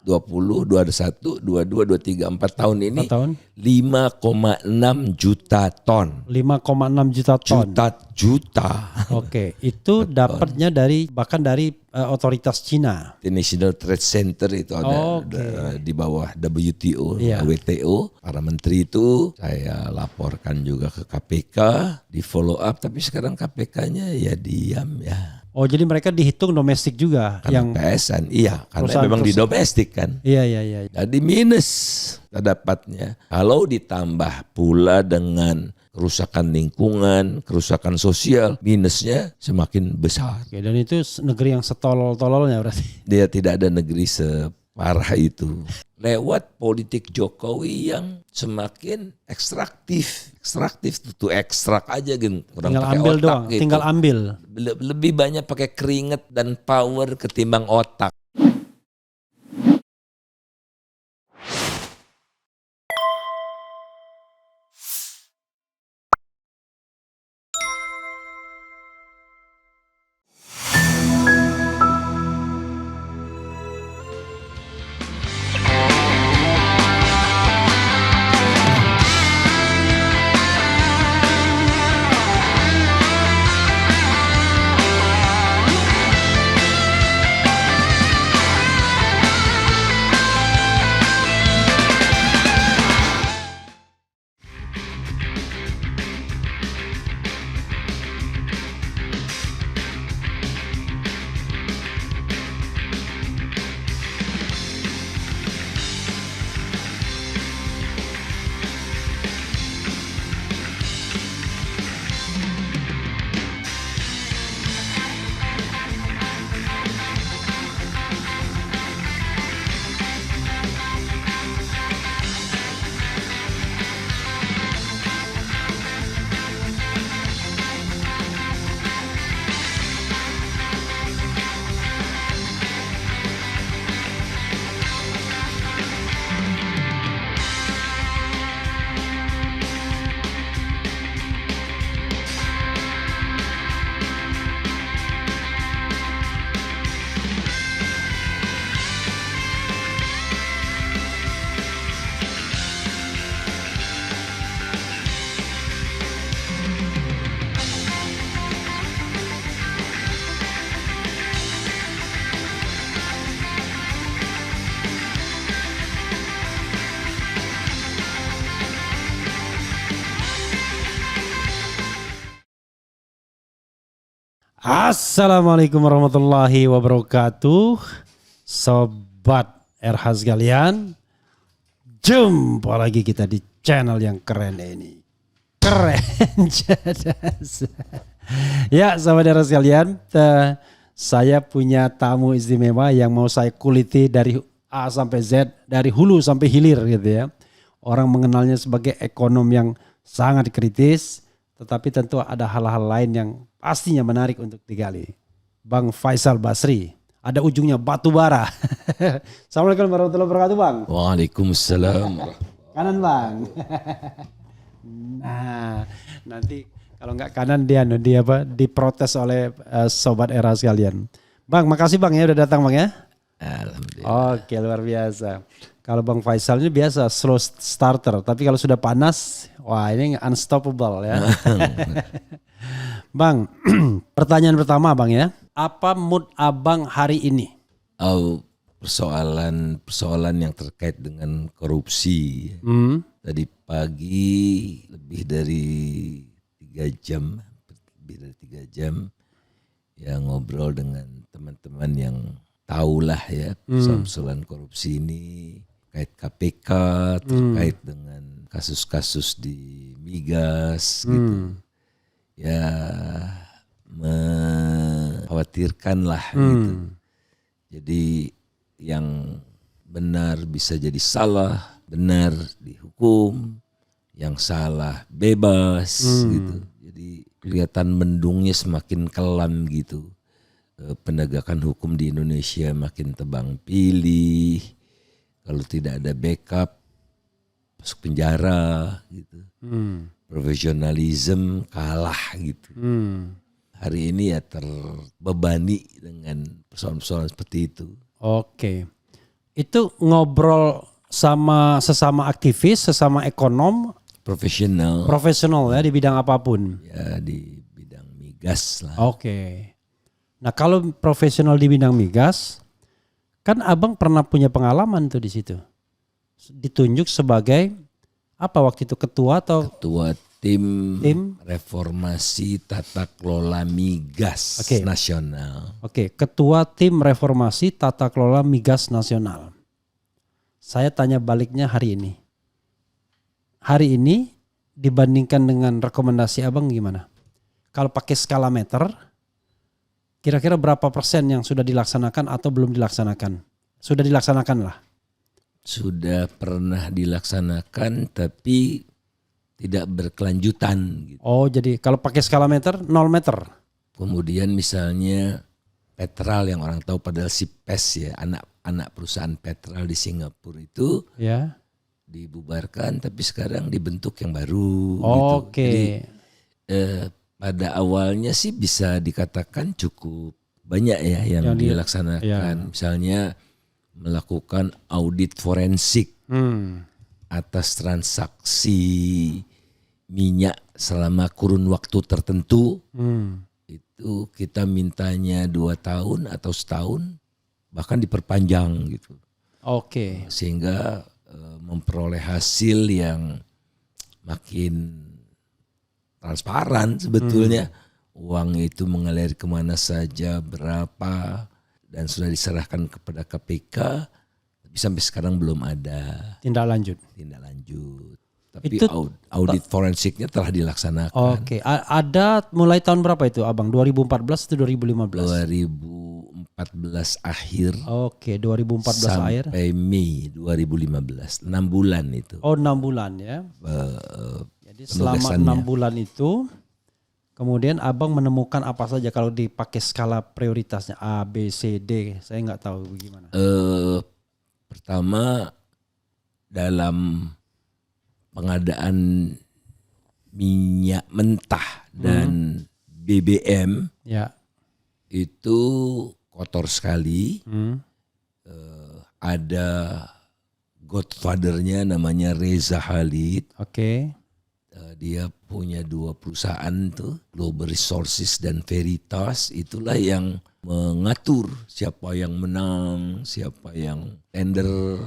20, 21, 22, 23, 4 tahun ini 4 tahun. 5,6 juta ton. 5,6 juta ton. Juta. Oke, itu dapatnya bahkan dari otoritas Cina. International Trade Center itu ada di bawah WTO, WTO. Para menteri itu saya laporkan juga ke KPK, di follow up. Tapi sekarang KPK-nya ya diam ya. Oh, jadi mereka dihitung domestik juga. Karena yang PSN, iya. Karena memang di domestik kan. Iya. Jadi minus dapatnya. Kalau ditambah pula dengan kerusakan lingkungan, kerusakan sosial, minusnya semakin besar. Oke, dan itu negeri yang setolol-tololnya berarti. Dia tidak ada negeri separah itu. Lewat politik Jokowi yang semakin ekstraktif itu ekstrak aja gitu. Tinggal ambil doang, gitu. Tinggal ambil. Lebih banyak pakai keringat dan power ketimbang otak. Assalamualaikum warahmatullahi wabarakatuh. Sobat RH sekalian, jumpa lagi kita di channel yang keren ini. Keren cerdas. Ya sobat RH sekalian, saya punya tamu istimewa yang mau saya kuliti dari A sampai Z, dari hulu sampai hilir gitu ya. Orang mengenalnya sebagai ekonom yang sangat kritis, tetapi tentu ada hal-hal lain yang pastinya menarik untuk digali. Bang Faisal Basri, ada ujungnya batu bara. Assalamualaikum warahmatullahi wabarakatuh Bang. Waalaikumsalam. Kanan Bang. Nah, nanti kalau nggak kanan dia diprotes oleh sobat era sekalian. Bang, makasih Bang ya udah datang Bang ya. Alhamdulillah. Oke, luar biasa. Kalau Bang Faisal ini biasa slow starter, tapi kalau sudah panas, wah ini unstoppable ya. Bang, pertanyaan pertama Bang ya, apa mood Abang hari ini? Persoalan yang terkait dengan korupsi. Tadi pagi lebih dari 3 jam ya ngobrol dengan teman-teman yang tahulah ya persoalan korupsi ini, terkait KPK, terkait dengan kasus-kasus di migas gitu. Ya mengkhawatirkan lah gitu. Jadi yang benar bisa jadi salah, benar dihukum, yang salah bebas gitu. Jadi kelihatan mendungnya semakin kelam gitu. Penegakan hukum di Indonesia makin tebang pilih. Kalau tidak ada backup masuk penjara gitu. Profesionalisme kalah gitu. Hari ini ya terbebani dengan persoalan-persoalan seperti itu. Oke. Itu ngobrol sama sesama aktivis, sesama ekonom, profesional ya di bidang apapun. Ya di bidang migas lah. Oke. Nah kalau profesional di bidang migas, kan abang pernah punya pengalaman tuh di situ. Ditunjuk sebagai apa waktu itu ketua atau? Ketua tim reformasi tata kelola migas nasional. Oke, ketua tim reformasi tata kelola migas nasional. Saya tanya baliknya hari ini. Hari ini dibandingkan dengan rekomendasi abang gimana? Kalau pakai skala meter, kira-kira berapa persen yang sudah dilaksanakan atau belum dilaksanakan? Sudah dilaksanakan lah. Sudah pernah dilaksanakan tapi tidak berkelanjutan. Gitu. Oh jadi kalau pakai skala meter 0 meter. Kemudian misalnya Petral yang orang tahu padahal si PES ya, anak perusahaan Petral di Singapura itu ya dibubarkan tapi sekarang dibentuk yang baru. Oke. Gitu. Jadi pada awalnya sih bisa dikatakan cukup banyak ya yang dilaksanakan. Ya. Misalnya melakukan audit forensik atas transaksi minyak selama kurun waktu tertentu. Itu kita mintanya 2 tahun atau setahun bahkan diperpanjang gitu. Oke. Sehingga memperoleh hasil yang makin transparan sebetulnya. Uang itu mengalir kemana saja, berapa, dan sudah diserahkan kepada KPK. Tapi sampai sekarang belum ada tindak lanjut. Tapi itu, audit forensiknya telah dilaksanakan. Oke, ada mulai tahun berapa itu abang? 2014 atau 2015? 2014 akhir. Oke, 2014 akhir. Sampai Mei 2015, 6 bulan itu. Oh 6 bulan ya. Jadi selama 6 bulan itu, kemudian abang menemukan apa saja kalau dipakai skala prioritasnya A, B, C, D. Saya nggak tahu bagaimana. Pertama dalam pengadaan minyak mentah dan BBM itu kotor sekali. Ada godfathernya namanya Reza Khalid. Oke. Dia punya 2 perusahaan tuh, Global Resources dan Veritas. Itulah yang mengatur siapa yang menang, siapa yang tender.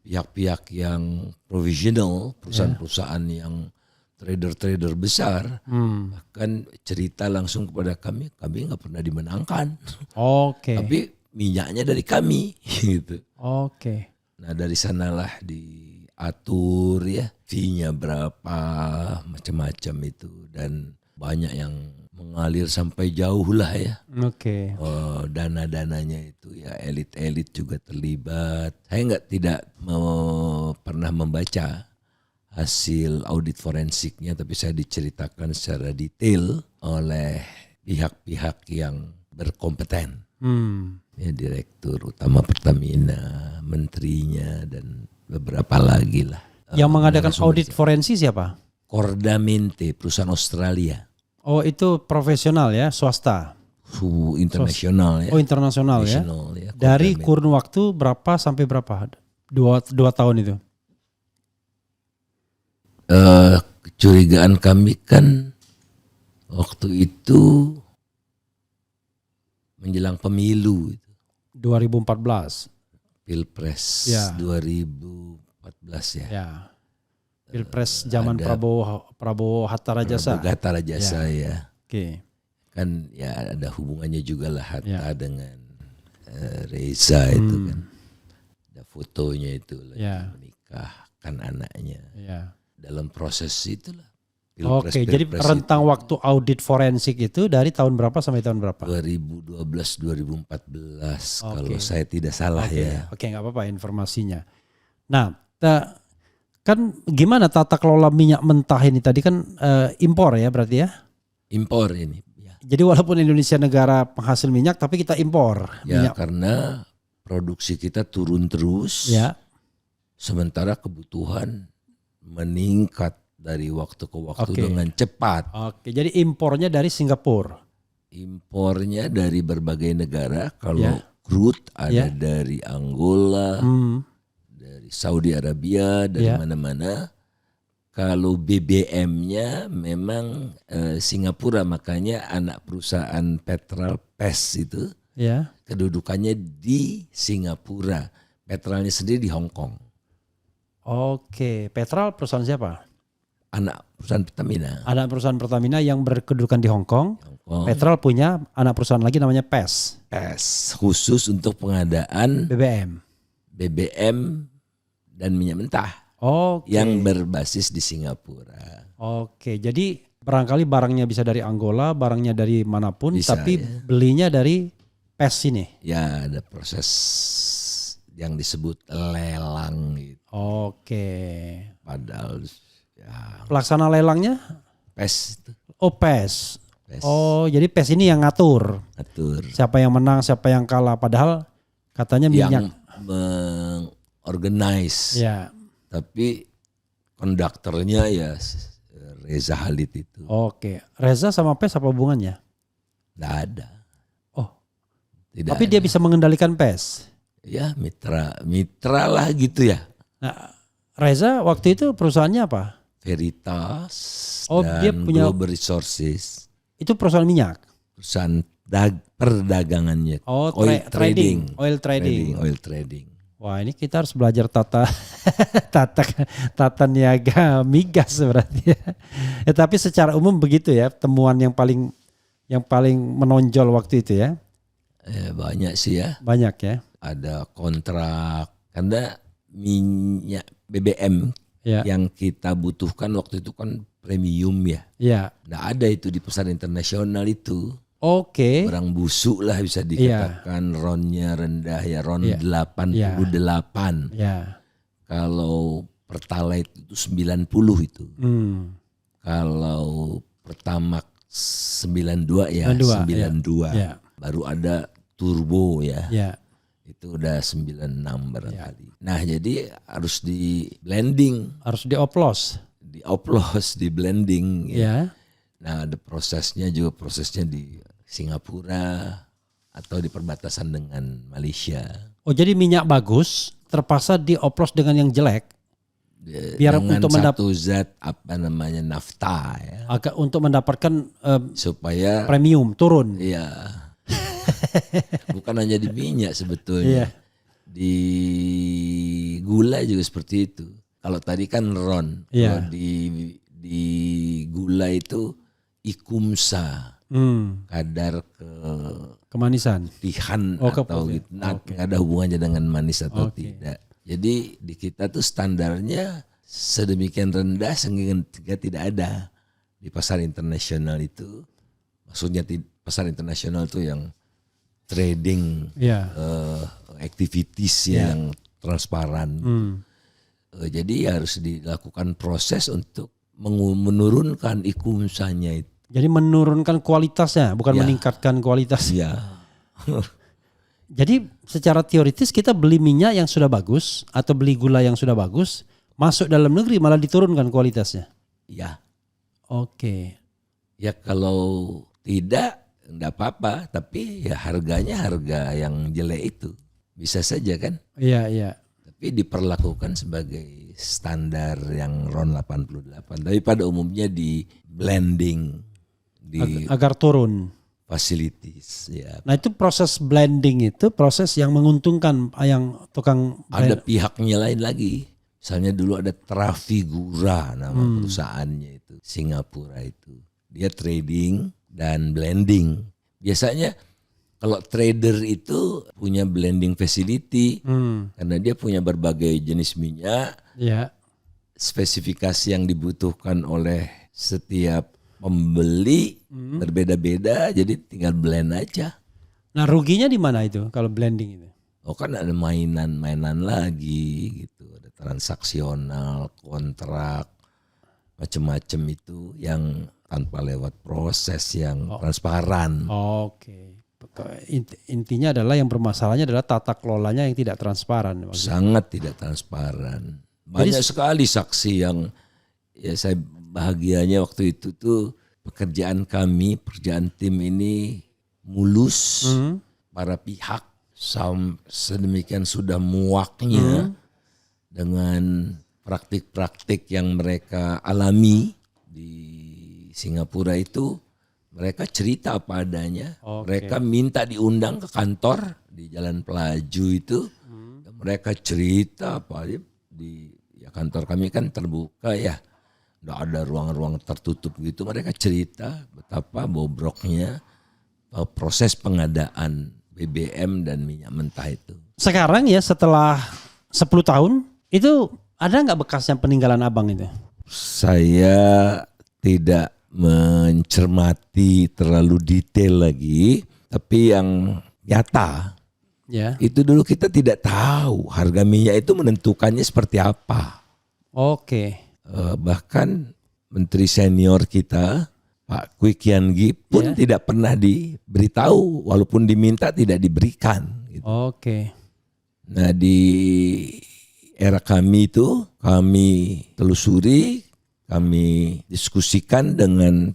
Pihak-pihak yang provisional, perusahaan-perusahaan yang trader-trader besar, bahkan cerita langsung kepada kami nggak pernah dimenangkan. Oke. Tapi minyaknya dari kami, gitu. Oke. Nah dari sanalah diatur ya, fee-nya berapa, macam-macam itu, dan banyak yang mengalir sampai jauh lah ya. Oke. Dana-dananya itu ya elit-elit juga terlibat. Saya tidak pernah membaca hasil audit forensiknya, tapi saya diceritakan secara detail oleh pihak-pihak yang berkompeten. Ya, Direktur Utama Pertamina, menterinya dan beberapa lagi lah. Yang mengadakan audit forensik siapa? Cordamente, perusahaan Australia. Oh itu profesional ya, swasta? Internasional ya. Oh internasional ya. Dari kurun waktu berapa sampai berapa? 2 tahun itu? Kecurigaan kami kan waktu itu menjelang pemilu. 2014. Pilpres 2014 ya. Ya. Pilpres zaman Prabowo Hatta Rajasa. Hatta Rajasa ya. Oke. Kan ya ada hubungannya juga lah Hatta dengan Reza itu kan. Ada fotonya itu menikahkan anaknya. Dalam proses itulah. Oke, jadi rentang waktu audit forensik itu dari tahun berapa sampai tahun berapa? 2012-2014 kalau saya tidak salah ya. Oke, nggak apa-apa informasinya. Nah, kan gimana tata kelola minyak mentah ini tadi kan impor ya berarti ya? Impor ini. Ya. Jadi walaupun Indonesia negara penghasil minyak tapi kita impor. Ya minyak. Karena produksi kita turun terus. Ya. Sementara kebutuhan meningkat dari waktu ke waktu dengan cepat. Oke, jadi impornya dari Singapura. Impornya dari berbagai negara. Kalau crude, ada dari Angola, dari Saudi Arabia, dari mana-mana. Kalau BBM-nya memang Singapura, makanya anak perusahaan Petral PES itu kedudukannya di Singapura. Petralnya sendiri di Hong Kong. Oke, Petral perusahaan siapa? Anak perusahaan Pertamina. Anak perusahaan Pertamina yang berkedudukan di Hong Kong. Petral punya anak perusahaan lagi namanya PES. PES khusus untuk pengadaan BBM dan minyak mentah. Yang berbasis di Singapura. Oke, jadi barangkali barangnya bisa dari Angola, barangnya dari manapun, bisa, tapi belinya dari PES ini. Ya, ada proses yang disebut lelang gitu. Oke. Padahal pelaksana lelangnya PES itu. PES. Jadi PES ini yang ngatur. Siapa yang menang, siapa yang kalah. Padahal katanya minyak. Yang mengorganize. Ya. Tapi konduktornya ya Reza Khalid itu. Oke. Reza sama PES apa hubungannya? Nggak ada. Tidak tapi ada. Dia bisa mengendalikan PES? Ya mitra lah gitu ya. Nah, Reza waktu itu perusahaannya apa? Veritas dan dia punya Global Resources. Itu perusahaan minyak? Perusahaan perdagangannya. Oil trading. Wah, ini kita harus belajar tata niaga migas berarti ya. Tapi secara umum begitu ya, temuan yang paling menonjol waktu itu ya. Banyak sih ya. Banyak ya. Ada kontrak karena minyak BBM yang kita butuhkan waktu itu kan premium ya. Iya. Nggak ada itu di pasar internasional itu. Oke. Barang busuk lah bisa dikatakan, ronnya rendah ya, ron 88. Ya. Kalau Pertalite itu 90 itu. Kalau Pertamax 92 ya, 92. Ya. Baru ada turbo ya. Itu udah 96 barangkali. Nah, jadi harus di blending. Harus dioplos. Di blending ya. Nah, ada prosesnya di Singapura atau di perbatasan dengan Malaysia. Jadi minyak bagus terpaksa dioplos dengan yang jelek. Biar dengan untuk satu zat nafta ya. Untuk mendapatkan supaya premium turun. Iya. Bukan hanya di minyak sebetulnya. Di gula juga seperti itu. Kalau tadi kan ron, kalau di gula itu ikumsa. Kadar kemanisan tihan atau gitu. Ada hubungannya dengan manis atau tidak. Jadi di kita tuh standarnya sedemikian rendah sehingga tidak ada di pasar internasional itu. Maksudnya pasar internasional tuh yang trading activities yang transparan. Jadi harus dilakukan proses untuk menurunkan ikumsanya itu. Jadi menurunkan kualitasnya, bukan meningkatkan kualitasnya. Jadi secara teoritis kita beli minyak yang sudah bagus atau beli gula yang sudah bagus, masuk dalam negeri malah diturunkan kualitasnya. Ya. Oke. Ya kalau tidak, enggak apa-apa. Tapi ya harganya harga yang jelek itu. Bisa saja kan? Iya. Tapi diperlakukan sebagai standar yang RON 88. Tapi pada umumnya di blending. Agar turun facilities ya. Nah itu proses blending itu proses yang menguntungkan yang tukang ada pihaknya lain lagi. Misalnya dulu ada Trafigura nama perusahaannya itu Singapura itu. Dia trading dan blending. Biasanya kalau trader itu punya blending facility karena dia punya berbagai jenis minyak. Spesifikasi yang dibutuhkan oleh setiap pembeli berbeda-beda, jadi tinggal blend aja. Nah ruginya di mana itu kalau blending itu? Kan ada mainan lagi gitu, ada transaksional, kontrak, macam-macam itu yang tanpa lewat proses yang transparan. Oke. Intinya adalah yang bermasalahnya adalah tata kelolanya yang tidak transparan. Sangat tidak transparan. Banyak sekali saksi yang saya bahagianya waktu itu tuh pekerjaan tim ini mulus, para pihak sedemikian sudah muaknya dengan praktik-praktik yang mereka alami di Singapura itu, mereka cerita apa adanya. Mereka minta diundang ke kantor di Jalan Pelaju itu. Mereka cerita apa di kantor kami kan terbuka ya. Nggak ada ruang-ruang tertutup gitu. Mereka cerita betapa bobroknya proses pengadaan BBM dan minyak mentah itu. Sekarang ya setelah 10 tahun itu ada nggak bekasnya peninggalan abang itu? Saya tidak mencermati terlalu detail lagi, tapi yang nyata itu dulu kita tidak tahu harga minyak itu menentukannya seperti apa. Bahkan menteri senior kita Pak Kwi Kian Gi pun tidak pernah diberitahu, walaupun diminta tidak diberikan. Gitu. Nah di era kami itu kami telusuri, kami diskusikan dengan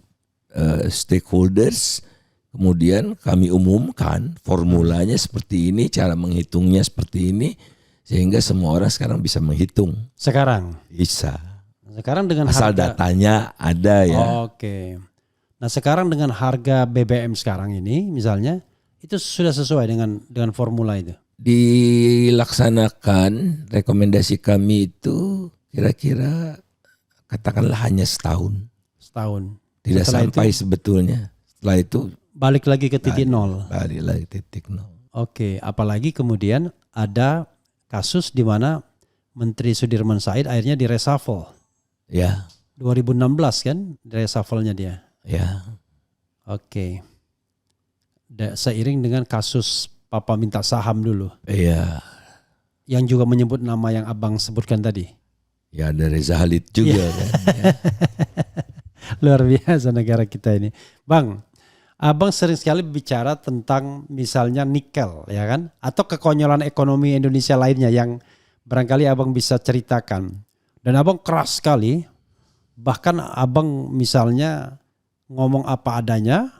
stakeholders, kemudian kami umumkan formulanya seperti ini, cara menghitungnya seperti ini, sehingga semua orang sekarang bisa menghitung. Sekarang? Bisa. Sekarang dengan asal datanya ada ya. Nah sekarang dengan harga BBM sekarang ini misalnya itu sudah sesuai dengan formula itu? Dilaksanakan rekomendasi kami itu kira-kira katakanlah hanya setahun. Tidak setelah sampai itu, sebetulnya. Setelah itu balik lagi ke titik nol. Balik lagi titik nol. Apalagi kemudian ada kasus di mana Menteri Sudirman Said akhirnya di reshuffle. Ya. 2016 kan reshuffle-nya dia. Ya. Seiring dengan kasus Papa minta saham dulu. Iya. Yang juga menyebut nama yang abang sebutkan tadi. Ya ada Reza Halid juga kan. Ya. Luar biasa negara kita ini. Bang, abang sering sekali bicara tentang misalnya nikel ya kan. Atau kekonyolan ekonomi Indonesia lainnya yang barangkali abang bisa ceritakan. Dan abang keras sekali. Bahkan abang misalnya ngomong apa adanya.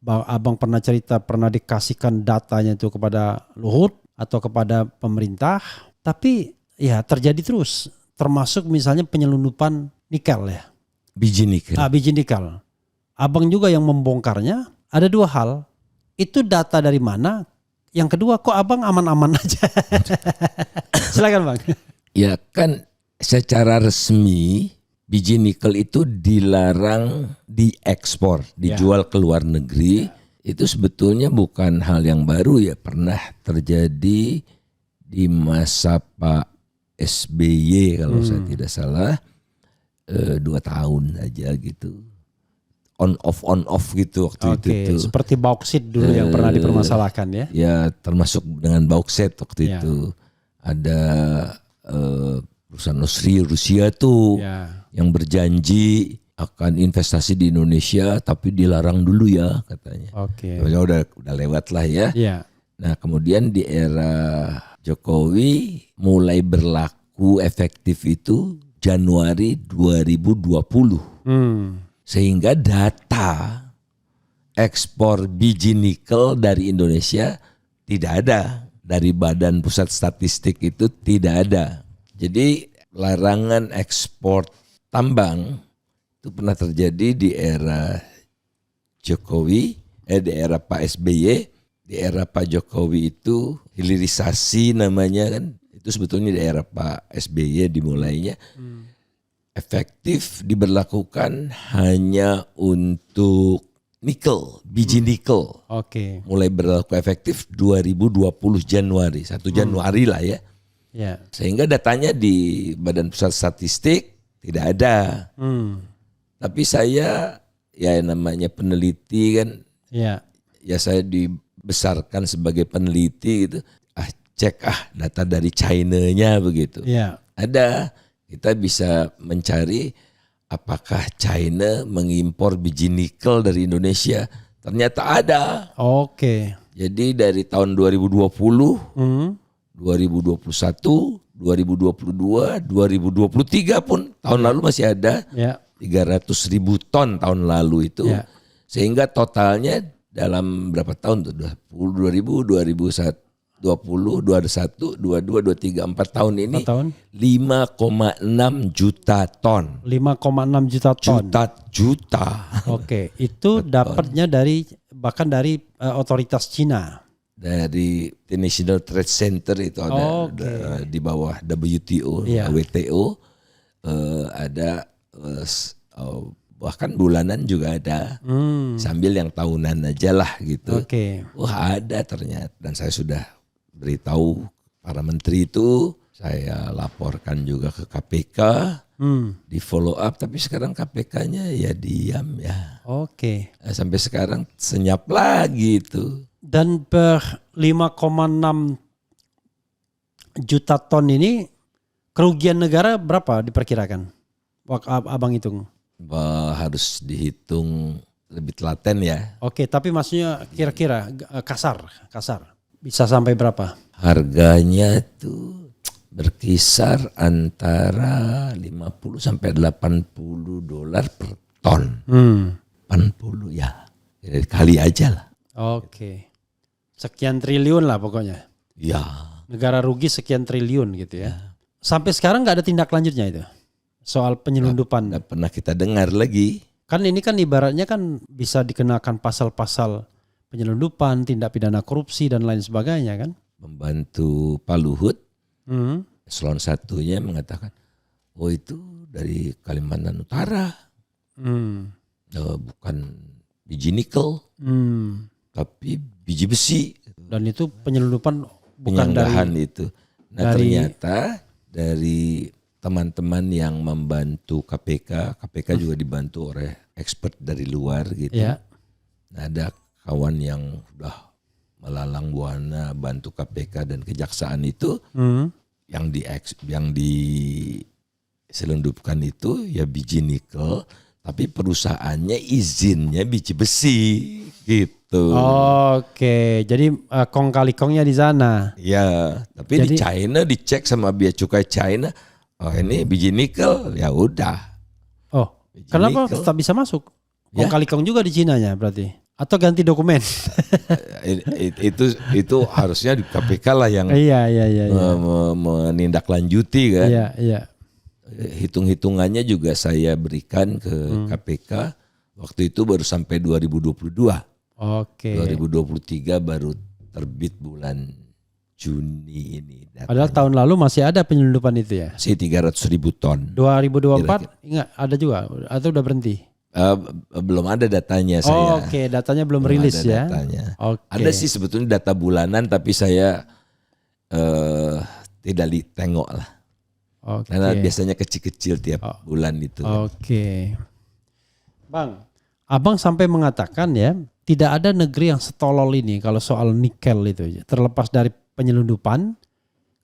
Abang pernah cerita pernah dikasihkan datanya itu kepada Luhut atau kepada pemerintah. Tapi ya terjadi terus. Termasuk misalnya penyelundupan nikel ya. Biji nikel. Biji nikel. Abang juga yang membongkarnya. Ada dua hal. Itu data dari mana? Yang kedua kok abang aman-aman aja. Silakan bang. Ya kan secara resmi biji nikel itu dilarang diekspor, dijual ke luar negeri. Itu sebetulnya bukan hal yang baru ya. Pernah terjadi di masa Pak SBY kalau saya tidak salah. 2 tahun aja gitu. On off gitu waktu itu. Seperti bauksit dulu yang pernah dipermasalahkan ya. Ya termasuk dengan bauksit waktu itu. Ada perusahaan Rusia tuh yang berjanji akan investasi di Indonesia tapi dilarang dulu ya katanya. Udah lewat lah ya. Nah kemudian di era Jokowi mulai berlaku efektif itu Januari 2020. Sehingga data ekspor biji nikel dari Indonesia tidak ada. Dari Badan Pusat Statistik itu tidak ada. Jadi larangan ekspor tambang itu pernah terjadi di era Jokowi, di era Pak SBY, di era Pak Jokowi itu hilirisasi namanya kan. Itu sebetulnya di era Pak SBY dimulainya. Efektif diberlakukan hanya untuk nikel, biji nikel. Mulai berlaku efektif 2020 Januari, 1 Januari lah ya. Sehingga datanya di Badan Pusat Statistik tidak ada. Tapi saya ya namanya peneliti kan. Ya saya dibesarkan sebagai peneliti gitu. Cek data dari China-nya begitu. Ada, kita bisa mencari apakah China mengimpor biji nikel dari Indonesia. Ternyata ada. Jadi dari tahun 2020, 2021, 2022, 2023 pun tahun lalu masih ada 300.000 ton tahun lalu itu. Sehingga totalnya dalam berapa tahun tuh? 2000, 2001. 20, 21, 22, 23, 4 tahun ini 4 tahun. 5,6 juta ton. 5,6 juta ton. Juta. Oke, itu dapatnya bahkan dari otoritas Cina. Dari International Trade Center itu ada di bawah WTO, WTO ada bahkan bulanan juga ada. Sambil yang tahunan aja lah gitu. Wah ada ternyata, dan saya sudah beritahu para menteri itu, saya laporkan juga ke KPK, di follow up, tapi sekarang KPK-nya ya diam ya. Sampai sekarang senyap lagi itu. Dan per 5,6 juta ton ini kerugian negara berapa diperkirakan? Abang hitung. Harus dihitung lebih telaten ya. Tapi maksudnya kira-kira kasar. Bisa sampai berapa? Harganya tuh berkisar antara 50 sampai 80 dolar per ton. 80 ya. Jadi kali aja lah. Sekian triliun lah pokoknya. Ya. Negara rugi sekian triliun gitu ya. Sampai sekarang nggak ada tindak lanjutnya itu? Soal penyelundupan. Nggak pernah kita dengar lagi. Kan ini kan ibaratnya kan bisa dikenakan pasal-pasal penyelundupan, tindak pidana korupsi dan lain sebagainya kan. Membantu Pak Luhut, eselon satunya mengatakan, oh itu dari Kalimantan Utara, bukan biji nikel, tapi biji besi. Dan itu penyelundupan bukan dari itu. Nah ternyata dari teman-teman yang membantu KPK juga dibantu oleh expert dari luar gitu. Nah, ada kawan yang udah melalang buana bantu KPK dan kejaksaan itu, yang diselundupkan itu ya biji nikel, tapi perusahaannya izinnya biji besi gitu. Jadi kong kali kongnya di sana. Ya, tapi di China dicek sama bea cukai China, oh ini biji nikel, ya udah. Kenapa tetap bisa masuk? Kong kali kong juga di Cina-nya berarti? Atau ganti dokumen? itu harusnya di KPK lah yang menindaklanjuti kan. Hitung-hitungannya juga saya berikan ke KPK. Waktu itu baru sampai 2022. 2023 baru terbit bulan Juni ini. Padahal tahun lalu masih ada penyelundupan itu ya? Masih 300.000 ton. 2024 ingat ada juga atau udah berhenti? Belum ada datanya saya. Datanya belum rilis ya. Datanya. Ada sih sebetulnya data bulanan, tapi saya tidak ditengok lah. Karena biasanya kecil-kecil tiap bulan itu. Bang, abang sampai mengatakan ya, tidak ada negeri yang setolol ini kalau soal nikel itu. Terlepas dari penyelundupan,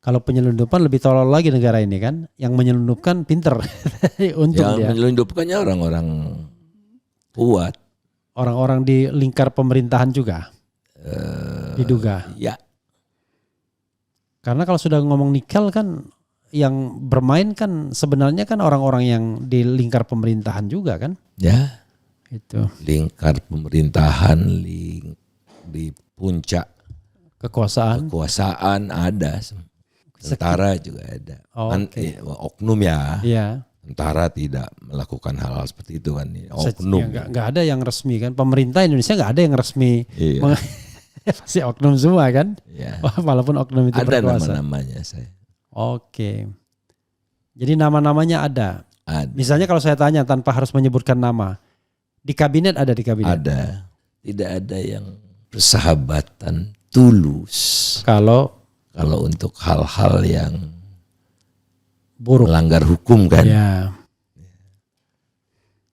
kalau penyelundupan lebih tolol lagi negara ini kan. Yang menyelundupkan pinter. Untung yang menyelundupkannya orang-orang kuat. Orang-orang di lingkar pemerintahan juga diduga. Ya. Karena kalau sudah ngomong nikel kan yang bermain kan sebenarnya kan orang-orang yang di lingkar pemerintahan juga kan. Ya. Itu. Lingkar pemerintahan, di puncak kekuasaan ada. Tentara juga ada. Oknum ya. Iya. Tentara tidak melakukan hal-hal seperti itu kan. Oknum. Nggak ada yang resmi kan. Pemerintah Indonesia nggak ada yang resmi. Pasti oknum semua kan. Iya. Walaupun oknum itu ada berkuasa. Ada nama-namanya saya. Jadi nama-namanya ada. Misalnya kalau saya tanya tanpa harus menyebutkan nama. Di kabinet ada di kabinet? Ada. Tidak ada yang persahabatan tulus. Kalau untuk hal-hal yang buruk, melanggar hukum kan. Ya.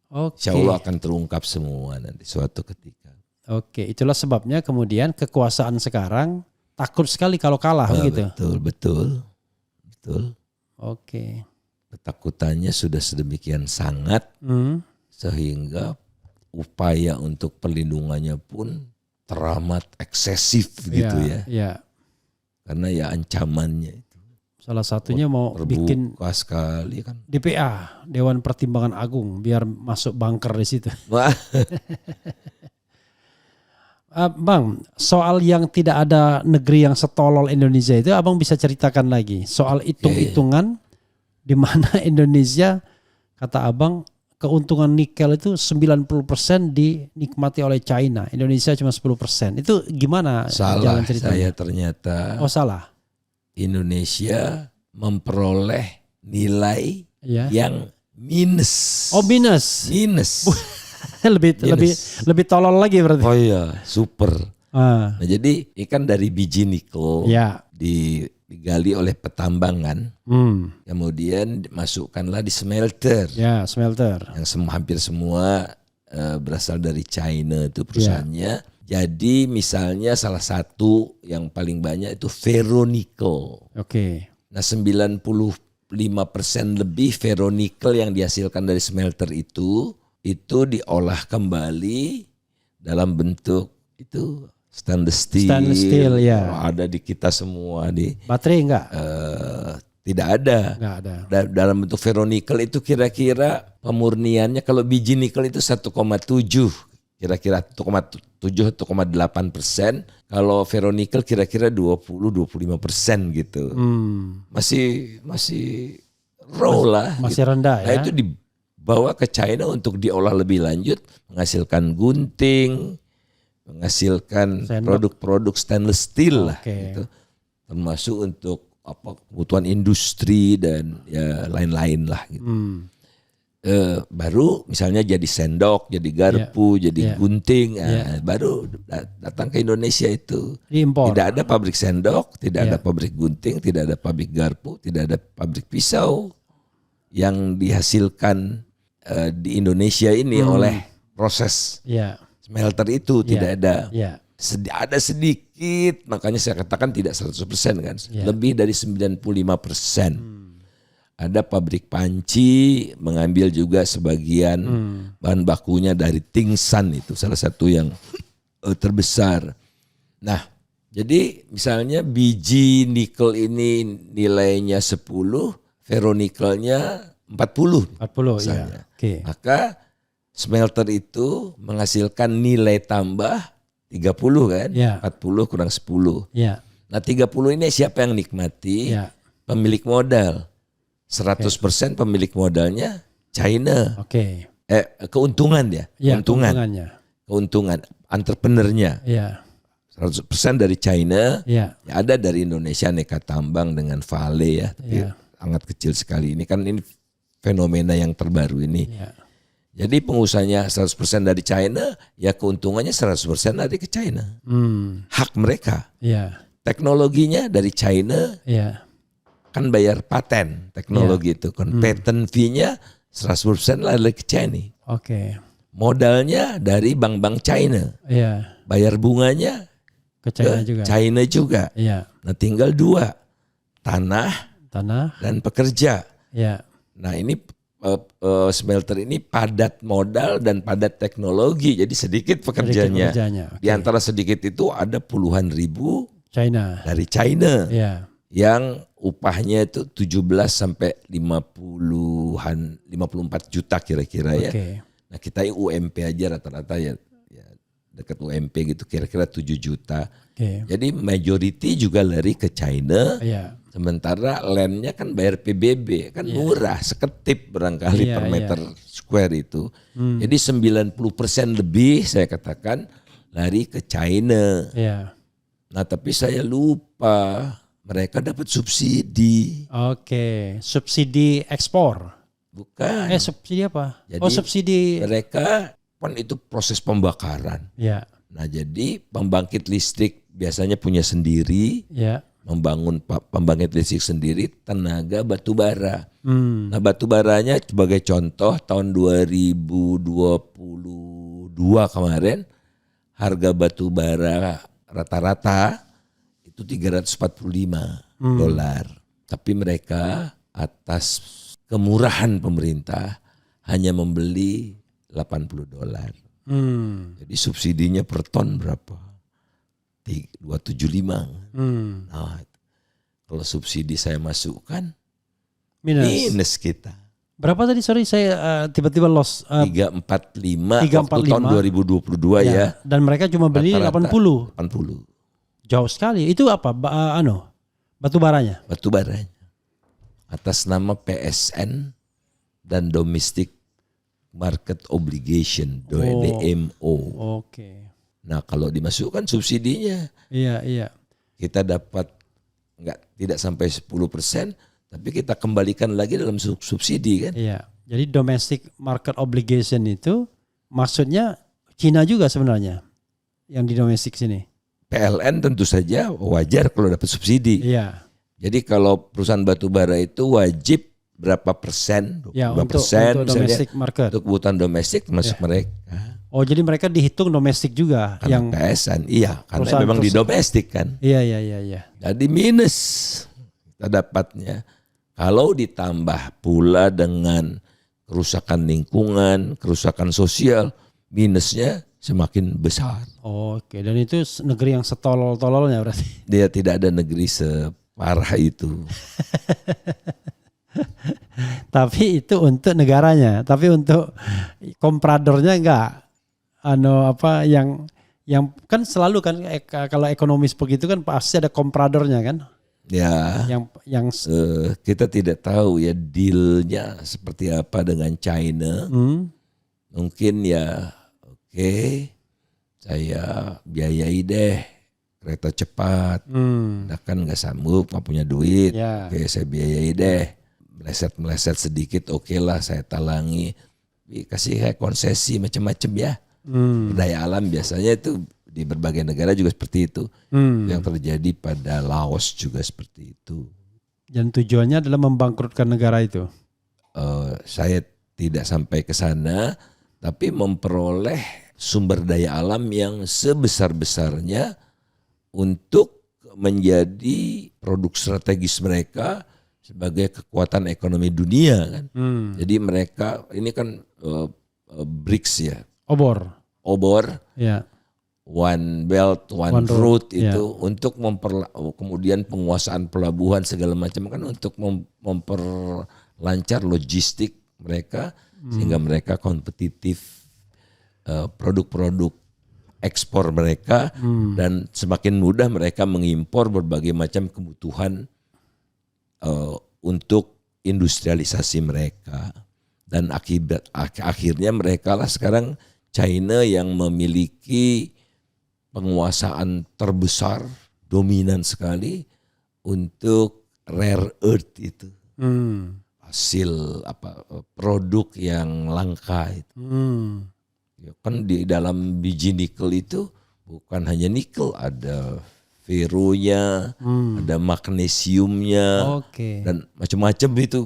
Insya Allah akan terungkap semua nanti suatu ketika. Itulah sebabnya kemudian kekuasaan sekarang takut sekali kalau kalah gitu. Betul. Ketakutannya sudah sedemikian sangat sehingga upaya untuk perlindungannya pun teramat eksesif gitu ya. Karena ya ancamannya itu. Salah satunya mau bikin sekali kan. DPA, Dewan Pertimbangan Agung, biar masuk bunker di situ. Bang, soal yang tidak ada negeri yang setolol Indonesia itu abang bisa ceritakan lagi. Soal hitung-hitungan di mana Indonesia, kata abang, keuntungan nikel itu 90% dinikmati oleh China. Indonesia cuma 10%. Itu gimana Salah jalan ceritanya? saya ternyata. Oh salah. Indonesia memperoleh nilai yang minus. Oh minus. Minus. lebih tolol lagi berarti. Oh iya, super. Nah, jadi ikan dari biji nikel digali oleh petambangan, kemudian dimasukkanlah di smelter. Ya, smelter. Yang hampir semua berasal dari China itu perusahaannya. Jadi misalnya salah satu yang paling banyak itu ferronikel. Oke. Nah 95% lebih ferronikel yang dihasilkan dari smelter itu diolah kembali dalam bentuk itu stainless steel. Stainless steel ya. Ada di kita semua di. Baterai enggak? Tidak ada. Enggak ada. Dalam bentuk ferronikel itu kira-kira pemurniannya kalau biji nikel itu 1,7, kira-kira 1,7 1,8%. Kalau ferronikel kira-kira 20-25% gitu. Masih raw lah. Masih gitu. rendah ya. Nah itu dibawa ke China untuk diolah lebih lanjut, menghasilkan gunting, menghasilkan produk-produk stainless steel lah gitu. Termasuk untuk kebutuhan industri dan ya lain-lain lah gitu. Baru misalnya jadi sendok, jadi garpu, jadi gunting, baru datang ke Indonesia itu. Impor. Tidak ada pabrik sendok, tidak ada pabrik gunting, tidak ada pabrik garpu, tidak ada pabrik pisau yang dihasilkan di Indonesia ini oleh proses smelter itu tidak ada. Ada sedikit, makanya saya katakan tidak 100% kan, lebih dari 95%. Ada pabrik panci mengambil juga sebagian bahan bakunya dari Tingsan, itu salah satu yang terbesar. Nah, jadi misalnya biji nikel ini nilainya 10, ferronikelnya 40 misalnya. Maka smelter itu menghasilkan nilai tambah 30 kan, 40 kurang 10. Nah 30 ini siapa yang nikmati? Pemilik modal. 100% pemilik modalnya China. Keuntungan ya, keuntungan entrepreneurnya. 100% dari China. Ada dari Indonesia aneka tambang dengan Vale ya, tapi sangat kecil sekali. Ini kan ini fenomena yang terbaru ini. Jadi pengusahanya 100% dari China, ya keuntungannya 100% dari ke China. Hak mereka. Teknologinya dari China. Kan bayar paten teknologi itu kan. Patent fee-nya 100% lari ke China. Modalnya dari bank-bank China. Bayar bunganya ke China juga. Nah tinggal dua, tanah dan pekerja. Nah ini smelter ini padat modal dan padat teknologi, jadi sedikit pekerjanya. Di antara sedikit itu ada puluhan ribu dari China. Yang upahnya itu 17 sampai 54 juta kira-kira ya. Nah kita UMP aja rata-rata ya dekat UMP gitu kira-kira 7 juta. Jadi majority juga lari ke China. Sementara landnya kan bayar PBB kan murah, seketip barangkali per meter square itu. Jadi 90% lebih saya katakan lari ke China. Nah tapi saya lupa mereka dapat subsidi. Subsidi ekspor. Bukan. Subsidi apa? Jadi subsidi. Mereka kan itu proses pembakaran. Nah jadi pembangkit listrik biasanya punya sendiri. Membangun pembangkit listrik sendiri tenaga batu bara. Nah batu baranya sebagai contoh tahun 2022 kemarin harga batu bara rata-rata itu $345. Tapi mereka atas kemurahan pemerintah hanya membeli $80. Jadi subsidinya per ton berapa? 275. Nah, kalau subsidi saya masukkan minus kita. Berapa tadi, sorry saya tiba-tiba lost. 345 waktu tahun 2022 ya. Dan mereka cuma beli Rata-rata 80. 80. Jauh sekali. Itu apa? Batu baranya? Batu baranya. Atas nama PSN dan Domestic Market Obligation, DMO. Oke. Nah, kalau dimasukkan subsidinya. Iya. Kita dapat tidak sampai 10%, tapi kita kembalikan lagi dalam subsidi kan. Iya. Jadi domestic market obligation itu maksudnya Cina juga sebenarnya yang di domestik sini. PLN tentu saja wajar kalau dapat subsidi. Iya. Jadi kalau perusahaan batubara itu wajib berapa persen, ya, berapa untuk domestic market. Untuk kebutuhan domestik termasuk mereka. Oh, jadi mereka dihitung domestik juga. Karena yang PSN, iya, karena memang di domestik kan. Iya. Jadi minus kita dapatnya. Kalau ditambah pula dengan kerusakan lingkungan, kerusakan sosial, minusnya semakin besar. Oke, dan itu negeri yang setolol-tololnya berarti. Dia tidak ada negeri separah itu. Tapi itu untuk negaranya, tapi untuk kompradornya enggak. Yang kan selalu kan kalau ekonomis begitu kan pasti ada kompradornya kan. Ya, kita tidak tahu ya dealnya seperti apa dengan China. Mungkin ya oke, saya biayai deh kereta cepat. Nah kan nggak sanggup, nggak punya duit. Oke, saya biayai deh. Meleset sedikit, oke lah saya talangi. Kasih kayak konsesi macam-macam ya. Daya alam biasanya itu di berbagai negara juga seperti itu. Yang terjadi pada Laos juga seperti itu. Dan tujuannya adalah membangkrutkan negara itu? Saya tidak sampai ke sana, tapi memperoleh sumber daya alam yang sebesar-besarnya untuk menjadi produk strategis mereka sebagai kekuatan ekonomi dunia kan. Jadi mereka ini kan BRICS ya. Obor. Ya. One Belt, One Road itu untuk kemudian penguasaan pelabuhan segala macam kan untuk memperlancar logistik mereka sehingga mereka kompetitif produk-produk ekspor mereka dan semakin mudah mereka mengimpor berbagai macam kebutuhan untuk industrialisasi mereka dan akhirnya mereka lah sekarang China yang memiliki penguasaan terbesar, dominan sekali untuk rare earth itu. Hasil produk yang langka itu. Ya, kan di dalam biji nikel itu bukan hanya nikel, ada feronya, ada magnesiumnya, dan macam-macam itu.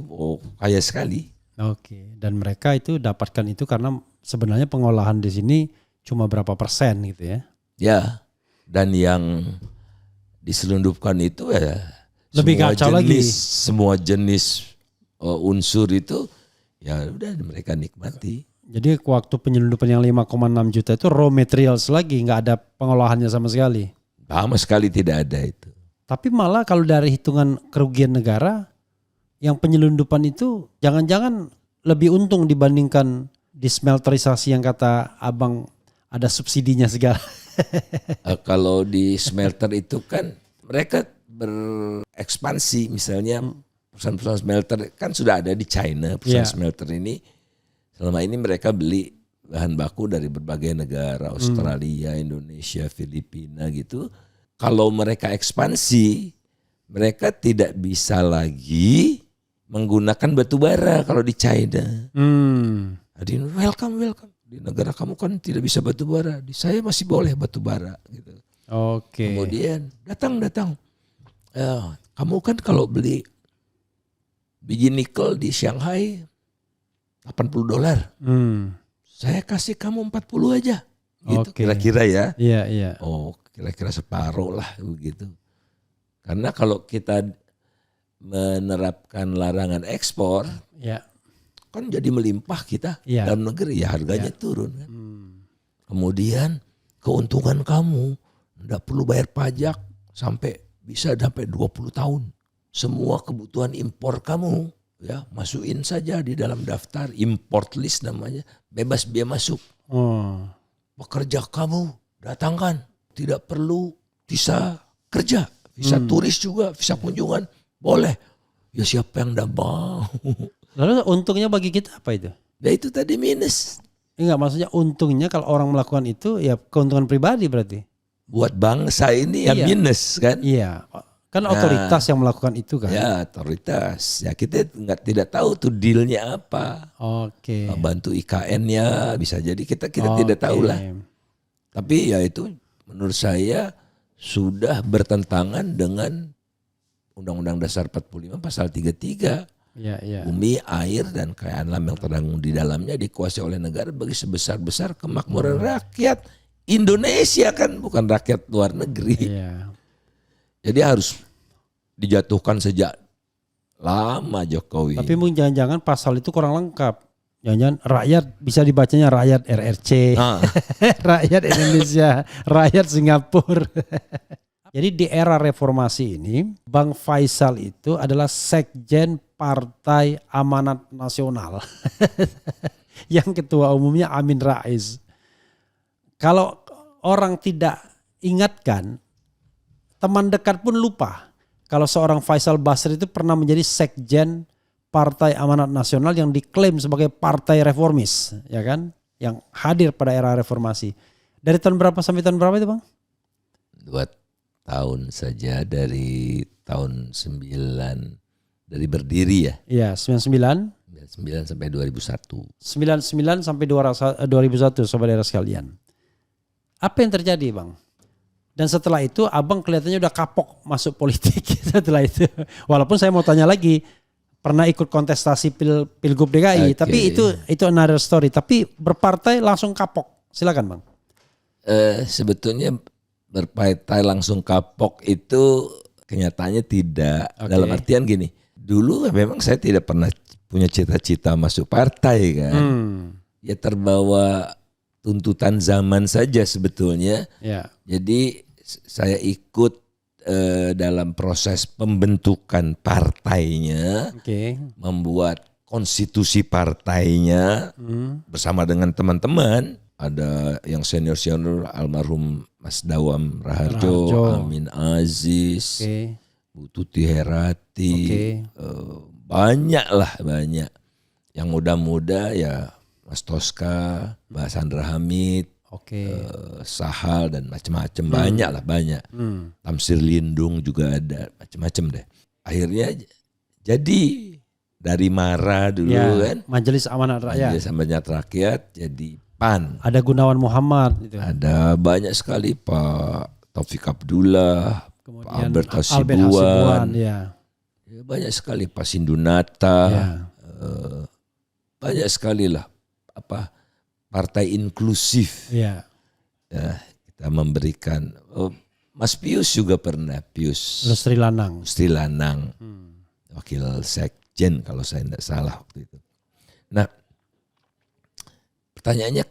Kaya sekali. Dan mereka itu dapatkan itu karena sebenarnya pengolahan di sini cuma berapa persen gitu ya. Ya, dan yang diselundupkan itu ya lebih kacau lagi. Semua jenis unsur itu ya udah mereka nikmati. Jadi waktu penyelundupan yang 5,6 juta itu raw materials lagi, nggak ada pengolahannya sama sekali. Sama sekali tidak ada itu. Tapi malah kalau dari hitungan kerugian negara, yang penyelundupan itu jangan-jangan lebih untung dibandingkan di smelterisasi yang kata abang ada subsidinya segala. Kalau di smelter itu kan mereka berekspansi, misalnya perusahaan-perusahaan smelter kan sudah ada di China, perusahaan smelter ini selama ini mereka beli bahan baku dari berbagai negara, Australia, Indonesia, Filipina gitu. Kalau mereka ekspansi, mereka tidak bisa lagi menggunakan batu bara kalau di China. Jadi welcome. Di negara kamu kan tidak bisa batu bara, di saya masih boleh batu bara gitu. Kemudian datang. Kamu kan kalau beli biji nikel di Shanghai $80. Saya kasih kamu 40 aja. Gitu kira-kira ya. Iya. Kira-kira separuh lah begitu. Karena kalau kita menerapkan larangan ekspor, kan jadi melimpah kita dalam negeri ya harganya turun kan. Kemudian keuntungan kamu tidak perlu bayar pajak bisa sampai 20 tahun. Semua kebutuhan impor kamu ya masukin saja di dalam daftar import list namanya, bebas biaya masuk. Pekerja kamu datangkan, tidak perlu visa kerja, visa turis juga, visa kunjungan boleh. Ya siapa yang tidak mau? Lalu untungnya bagi kita apa itu? Ya itu tadi minus. Enggak, maksudnya untungnya kalau orang melakukan itu ya keuntungan pribadi berarti. Buat bangsa ini ya minus kan? Iya, kan otoritas yang melakukan itu kan? Ya otoritas. Ya kita tidak tahu tuh dealnya apa. Oke. Bantu IKN-nya bisa jadi kita tidak tahu lah. Tapi ya itu menurut saya sudah bertentangan dengan Undang-Undang Dasar 45 pasal 33. Ya. Bumi, air, dan kekayaan alam yang terkandung di dalamnya dikuasai oleh negara bagi sebesar-besar kemakmuran rakyat Indonesia kan, bukan rakyat luar negeri. Iya. Jadi harus dijatuhkan sejak lama Jokowi. Tapi mungkin jangan-jangan pasal itu kurang lengkap. Jangan-jangan rakyat bisa dibacanya rakyat RRC, rakyat Indonesia, rakyat Singapura. Jadi di era reformasi ini, Bang Faisal itu adalah Sekjen Partai Amanat Nasional. Yang ketua umumnya Amin Rais. Kalau orang tidak ingatkan, teman dekat pun lupa. Kalau seorang Faisal Basri itu pernah menjadi Sekjen Partai Amanat Nasional yang diklaim sebagai partai reformis, ya kan? Yang hadir pada era reformasi. Dari tahun berapa sampai tahun berapa itu, Bang? 2 tahun saja, dari tahun 9 dari berdiri ya. Iya, 99 sampai 2001. 99 sampai 2001 saudara sekalian. Apa yang terjadi, Bang? Dan setelah itu Abang kelihatannya udah kapok masuk politik setelah itu. Walaupun saya mau tanya lagi, pernah ikut kontestasi Pilgub DKI, tapi itu another story. Tapi berpartai langsung kapok. Silakan, Bang. Sebetulnya berpartai langsung kapok itu kenyataannya tidak. Dalam artian gini, dulu memang saya tidak pernah punya cita-cita masuk partai kan. Ya terbawa tuntutan zaman saja sebetulnya. Ya. Jadi saya ikut dalam proses pembentukan partainya, membuat konstitusi partainya bersama dengan teman-teman. Ada yang senior-senior almarhum Mas Dawam Raharjo, Amin Aziz, Bu Tuti Herati, banyak. Yang muda-muda ya Mas Toska, Mbak Sandra Hamid, Sahal dan macam-macam, banyak. Tamsir Lindung juga ada, macam-macam deh. Akhirnya jadi dari MARA dulu kan, Majelis Amanat Rakyat. Majelis Amanat Rakyat jadi PAN. Ada Gunawan Muhammad gitu. Ada banyak sekali, Pak Taufik Abdullah, kemudian Pak Albert Hasibuan. Ya, banyak sekali, Pak Sindunata. Banyak sekali lah partai inklusif. Ya, kita memberikan Mas Pius juga pernah, Pius Lustri Lanang. Wakil Sekjen kalau saya tidak salah waktu itu. Nah, pertanyaannya,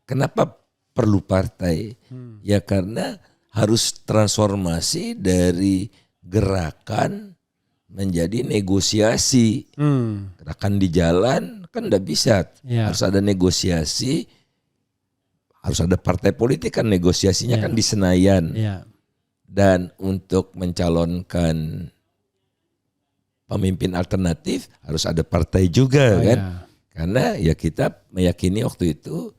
kenapa perlu partai? Ya karena harus transformasi dari gerakan menjadi negosiasi. Gerakan di jalan kan tidak bisa, harus ada negosiasi, harus ada partai politik kan, negosiasinya kan di Senayan. Dan untuk mencalonkan pemimpin alternatif harus ada partai juga kan. Karena ya kita meyakini waktu itu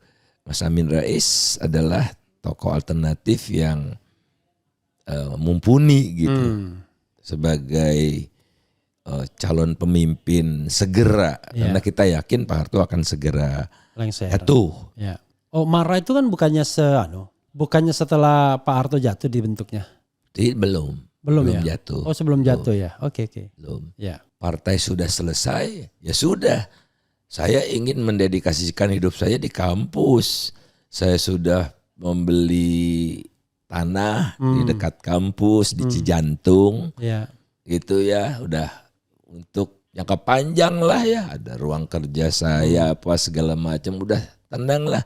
Mas Amin Rais adalah tokoh alternatif yang mumpuni gitu sebagai calon pemimpin segera. Karena kita yakin Pak Harto akan segera jatuh. Oh, MARA itu kan bukannya setelah Pak Harto jatuh dibentuknya? Belum jatuh. Oh, sebelum jatuh ya. Oke. Belum. Ya. Partai sudah selesai, ya sudah. Saya ingin mendedikasikan hidup saya di kampus. Saya sudah membeli tanah di dekat kampus di Cijantung. Itu ya udah untuk jangka panjang lah ya. Ada ruang kerja saya segala macam, udah tenang lah.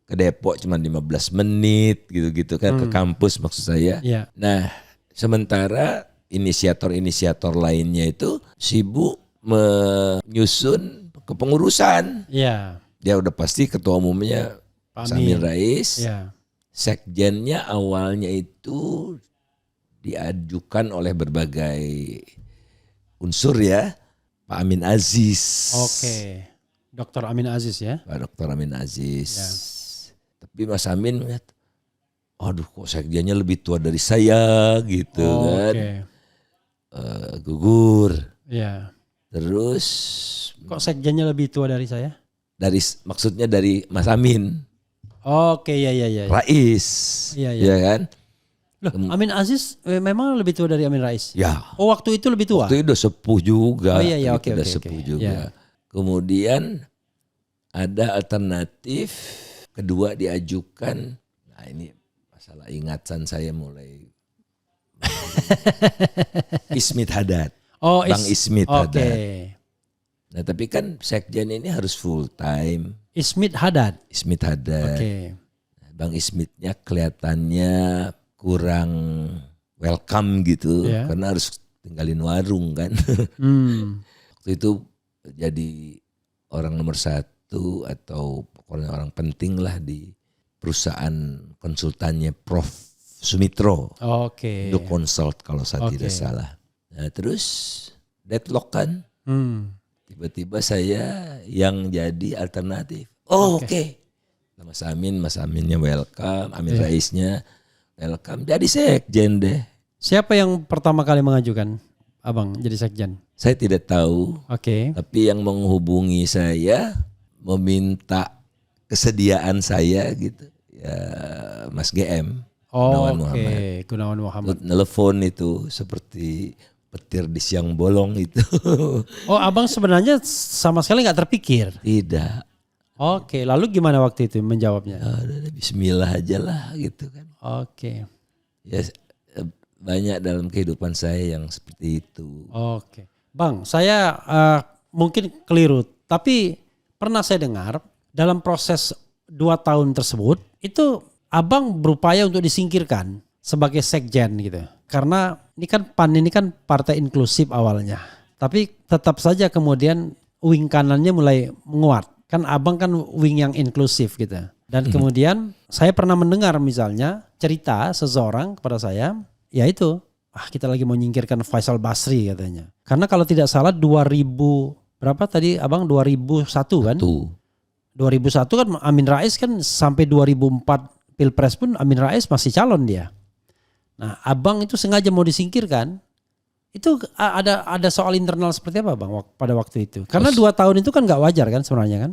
Ke Depok cuma 15 menit gitu-gitu kan, ke kampus maksud saya. Nah, sementara inisiator lainnya itu sibuk menyusun kepengurusan. Iya. Dia udah pasti ketua umumnya Pak Amin Rais. Iya. Sekjennya awalnya itu diajukan oleh berbagai unsur ya. Pak Amin Aziz. Oke. Dr. Amin Aziz ya. Pak Dr. Amin Aziz. Ya. Tapi Mas Amin melihat, aduh kok sekjennya lebih tua dari saya gitu kan. Gugur. Iya. Terus Kok sekjennya lebih tua dari saya? maksudnya dari Mas Amin. Oke, iya. Rais. Iya. Ya kan? Loh, Amin Aziz memang lebih tua dari Amin Rais? Ya. Oh, waktu itu lebih tua? Waktu itu udah sepuh juga. Oh iya, oke. Udah sepuh juga. Ya. Kemudian ada alternatif kedua diajukan. Nah ini masalah ingatan saya mulai. Ismit Hadad. Oh, Bang Ismit Hadad. Oke. Nah tapi kan sekjen ini harus full time. Ismit Hadad. Ismit Hadad. Oke. Bang Ismitnya kelihatannya kurang welcome gitu. Ya. Karena harus tinggalin warung kan. Waktu itu jadi orang nomor 1 atau pokoknya orang penting lah di perusahaan konsultannya Prof. Sumitro. Oke. Do Consult kalau saya tidak salah. Nah terus deadlock kan. Tiba-tiba saya yang jadi alternatif. Oh oke. Mas Aminnya welcome. Amin Raisnya welcome. Jadi sekjen deh. Siapa yang pertama kali mengajukan Abang jadi sekjen? Saya tidak tahu. Oke. Tapi yang menghubungi saya meminta kesediaan saya gitu. Ya Mas GM. Gunawan Muhammad. Telepon itu seperti petir di siang bolong itu. Oh, Abang sebenarnya sama sekali nggak terpikir? Tidak. Oke, lalu gimana waktu itu menjawabnya? Ya udah bismillah aja lah gitu kan. Oke. Ya banyak dalam kehidupan saya yang seperti itu. Oke. Bang, saya mungkin keliru, tapi pernah saya dengar dalam proses 2 tahun tersebut itu Abang berupaya untuk disingkirkan sebagai sekjen gitu. Karena ini kan PAN ini kan partai inklusif awalnya. Tapi tetap saja kemudian wing kanannya mulai menguat. Kan Abang kan wing yang inklusif gitu. Dan kemudian saya pernah mendengar misalnya cerita seseorang kepada saya, yaitu kita lagi mau menyingkirkan Faisal Basri katanya. Karena kalau tidak salah 2000 berapa tadi Abang 2001 kan? 2001 kan Amin Rais kan sampai 2004 Pilpres pun Amin Rais masih calon dia. Nah, Abang itu sengaja mau disingkirkan. Itu ada soal internal seperti apa Bang pada waktu itu? Karena 2 tahun itu kan nggak wajar kan sebenarnya kan?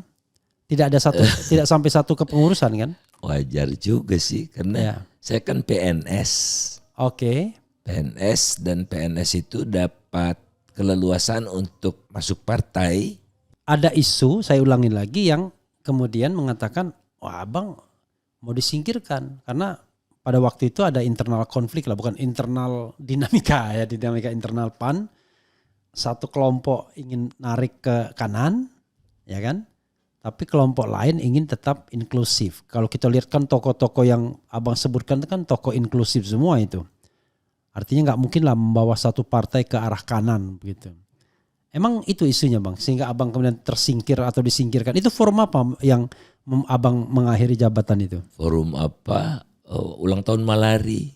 Tidak sampai satu kepengurusan kan? Wajar juga sih karena saya kan PNS. Oke. PNS dan PNS itu dapat keleluasan untuk masuk partai. Ada isu, saya ulangin lagi yang kemudian mengatakan, wah Abang mau disingkirkan karena pada waktu itu ada internal konflik lah, bukan internal dinamika internal PAN. Satu kelompok ingin narik ke kanan, ya kan? Tapi kelompok lain ingin tetap inklusif. Kalau kita lihat kan tokoh-tokoh yang Abang sebutkan itu kan tokoh inklusif semua itu. Artinya nggak mungkin lah membawa satu partai ke arah kanan begitu. Emang itu isunya Bang, sehingga Abang kemudian tersingkir atau disingkirkan. Itu forum apa yang Abang mengakhiri jabatan itu? Forum apa? Ulang tahun Malari.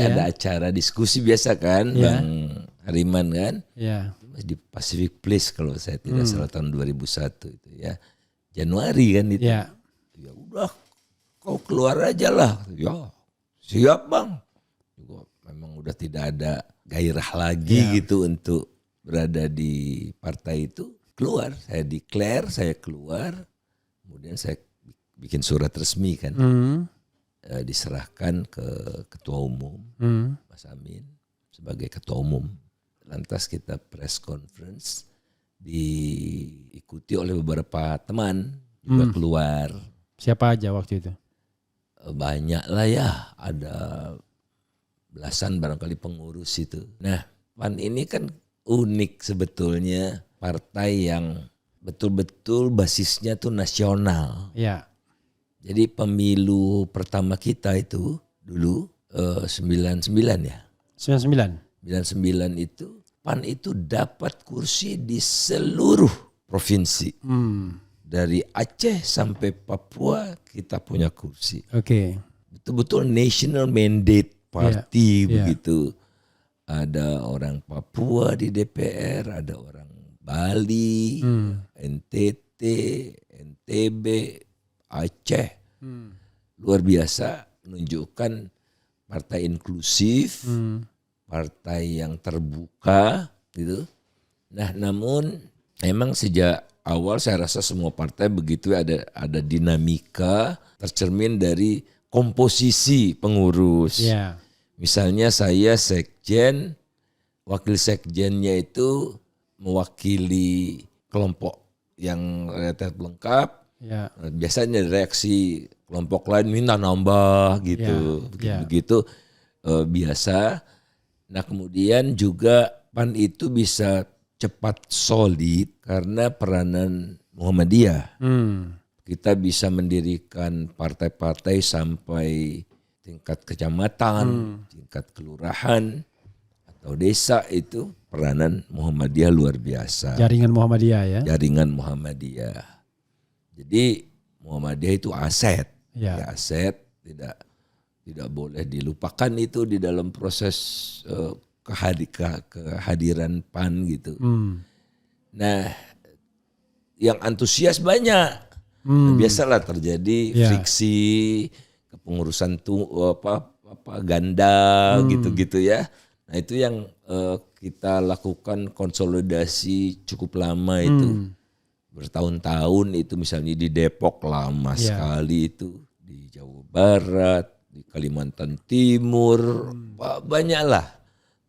Ada acara diskusi biasa kan, Bang Hariman kan? Iya. Di Pacific Place kalau saya tidak salah tahun 2001 itu ya. Januari kan itu. Ya udah, kau keluar aja lah. Ya, siap Bang. Memang udah tidak ada gairah lagi gitu untuk berada di partai itu. Keluar, saya declare, saya keluar. Kemudian saya bikin surat resmi kan. Diserahkan ke ketua umum Mas Amin sebagai ketua umum. Lantas kita press conference diikuti oleh beberapa teman juga keluar. Siapa aja waktu itu? Banyak lah ya, ada belasan barangkali pengurus itu. Nah, PAN ini kan unik sebetulnya, partai yang betul-betul basisnya tuh nasional. Ya. Jadi pemilu pertama kita itu dulu 99 ya. 99. 99 itu PAN itu dapat kursi di seluruh provinsi. Dari Aceh sampai Papua kita punya kursi. Oke. Betul-betul national mandate party begitu. Ada orang Papua di DPR, ada orang Bali, NTT, NTB, Aceh. Luar biasa, menunjukkan partai inklusif, partai yang terbuka gitu. Nah, namun memang sejak awal saya rasa semua partai begitu, ada dinamika tercermin dari komposisi pengurus. Misalnya saya sekjen, wakil sekjennya itu mewakili kelompok yang relatif lengkap. Biasanya reaksi kelompok lain minta nambah gitu, begitu biasa. Nah, kemudian juga PAN itu bisa cepat solid karena peranan Muhammadiyah. Kita bisa mendirikan partai-partai sampai tingkat kecamatan, tingkat kelurahan atau desa, itu peranan Muhammadiyah luar biasa. Jaringan Muhammadiyah ya. Jaringan Muhammadiyah. Jadi Muhammadiyah itu aset. Ya, aset, tidak boleh dilupakan itu di dalam proses kehadiran PAN gitu. Nah, yang antusias banyak. Biasalah terjadi friksi, kepengurusan ganda gitu-gitu ya. Nah, itu yang kita lakukan konsolidasi cukup lama itu. Bertahun-tahun itu, misalnya di Depok lama sekali itu, di Jawa Barat, di Kalimantan Timur, banyaklah.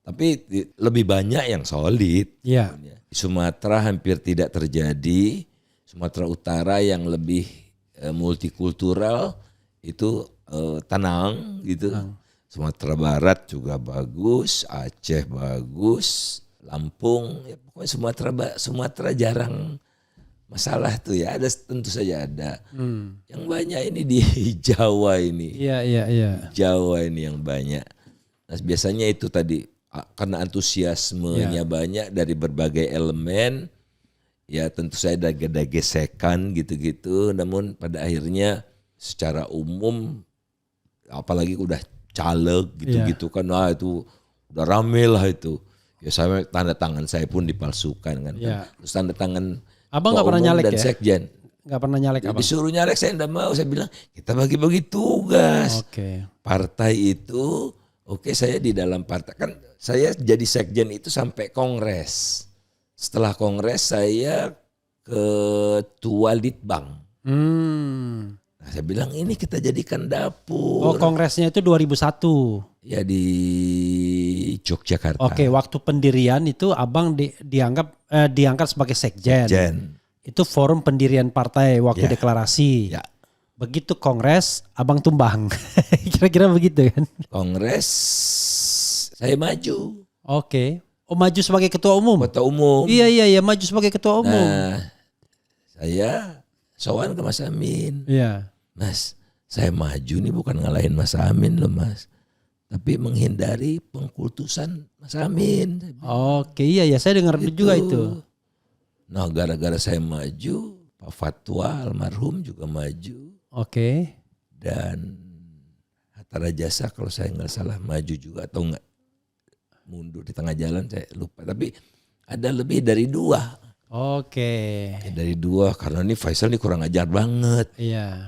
Tapi lebih banyak yang solid. Di Sumatera hampir tidak terjadi. Sumatera Utara yang lebih multikultural itu tenang gitu. Sumatera Barat juga bagus, Aceh bagus, Lampung, ya pokoknya Sumatera jarang masalah tuh ya, ada tentu saja ada. Yang banyak ini di Jawa ini. Jawa ini yang banyak. Nah, biasanya itu tadi karena antusiasmenya banyak dari berbagai elemen. Ya tentu saja ada gesekan gitu-gitu. Namun pada akhirnya secara umum, apalagi udah caleg gitu-gitu kan, itu udah rame lah itu. Ya sampai tanda tangan saya pun dipalsukan kan. Terus tanda tangan Abang nggak pernah nyalek dan sekjen. Nggak pernah nyalek abang? Disuruh nyalek saya enggak mau. Saya bilang kita bagi-bagi tugas. Partai itu, saya di dalam partai. Kan saya jadi sekjen itu sampai kongres. Setelah kongres saya ketua Litbang. Nah, saya bilang ini kita jadikan dapur. Kongresnya itu 2001. Ya di Yogyakarta. Waktu pendirian itu abang diangkat sebagai sekjen. Itu forum pendirian partai waktu deklarasi. Begitu kongres abang tumbang. Kira-kira begitu kan? Kongres saya maju. Maju sebagai ketua umum. Ketua umum. Iya, maju sebagai ketua umum. Nah, saya sowan ke Mas Amin. Mas, saya maju nih bukan ngalahin Mas Amin loh Mas, tapi menghindari pengkultusan Mas Amin. Iya, saya dengar juga itu. Nah, gara-gara saya maju, Pak Fatwa almarhum juga maju. Dan Hatta Rajasa kalau saya nggak salah maju juga atau nggak mundur di tengah jalan, saya lupa. Tapi ada lebih dari 2. Dari 2 karena ini Faisal ini kurang ajar banget.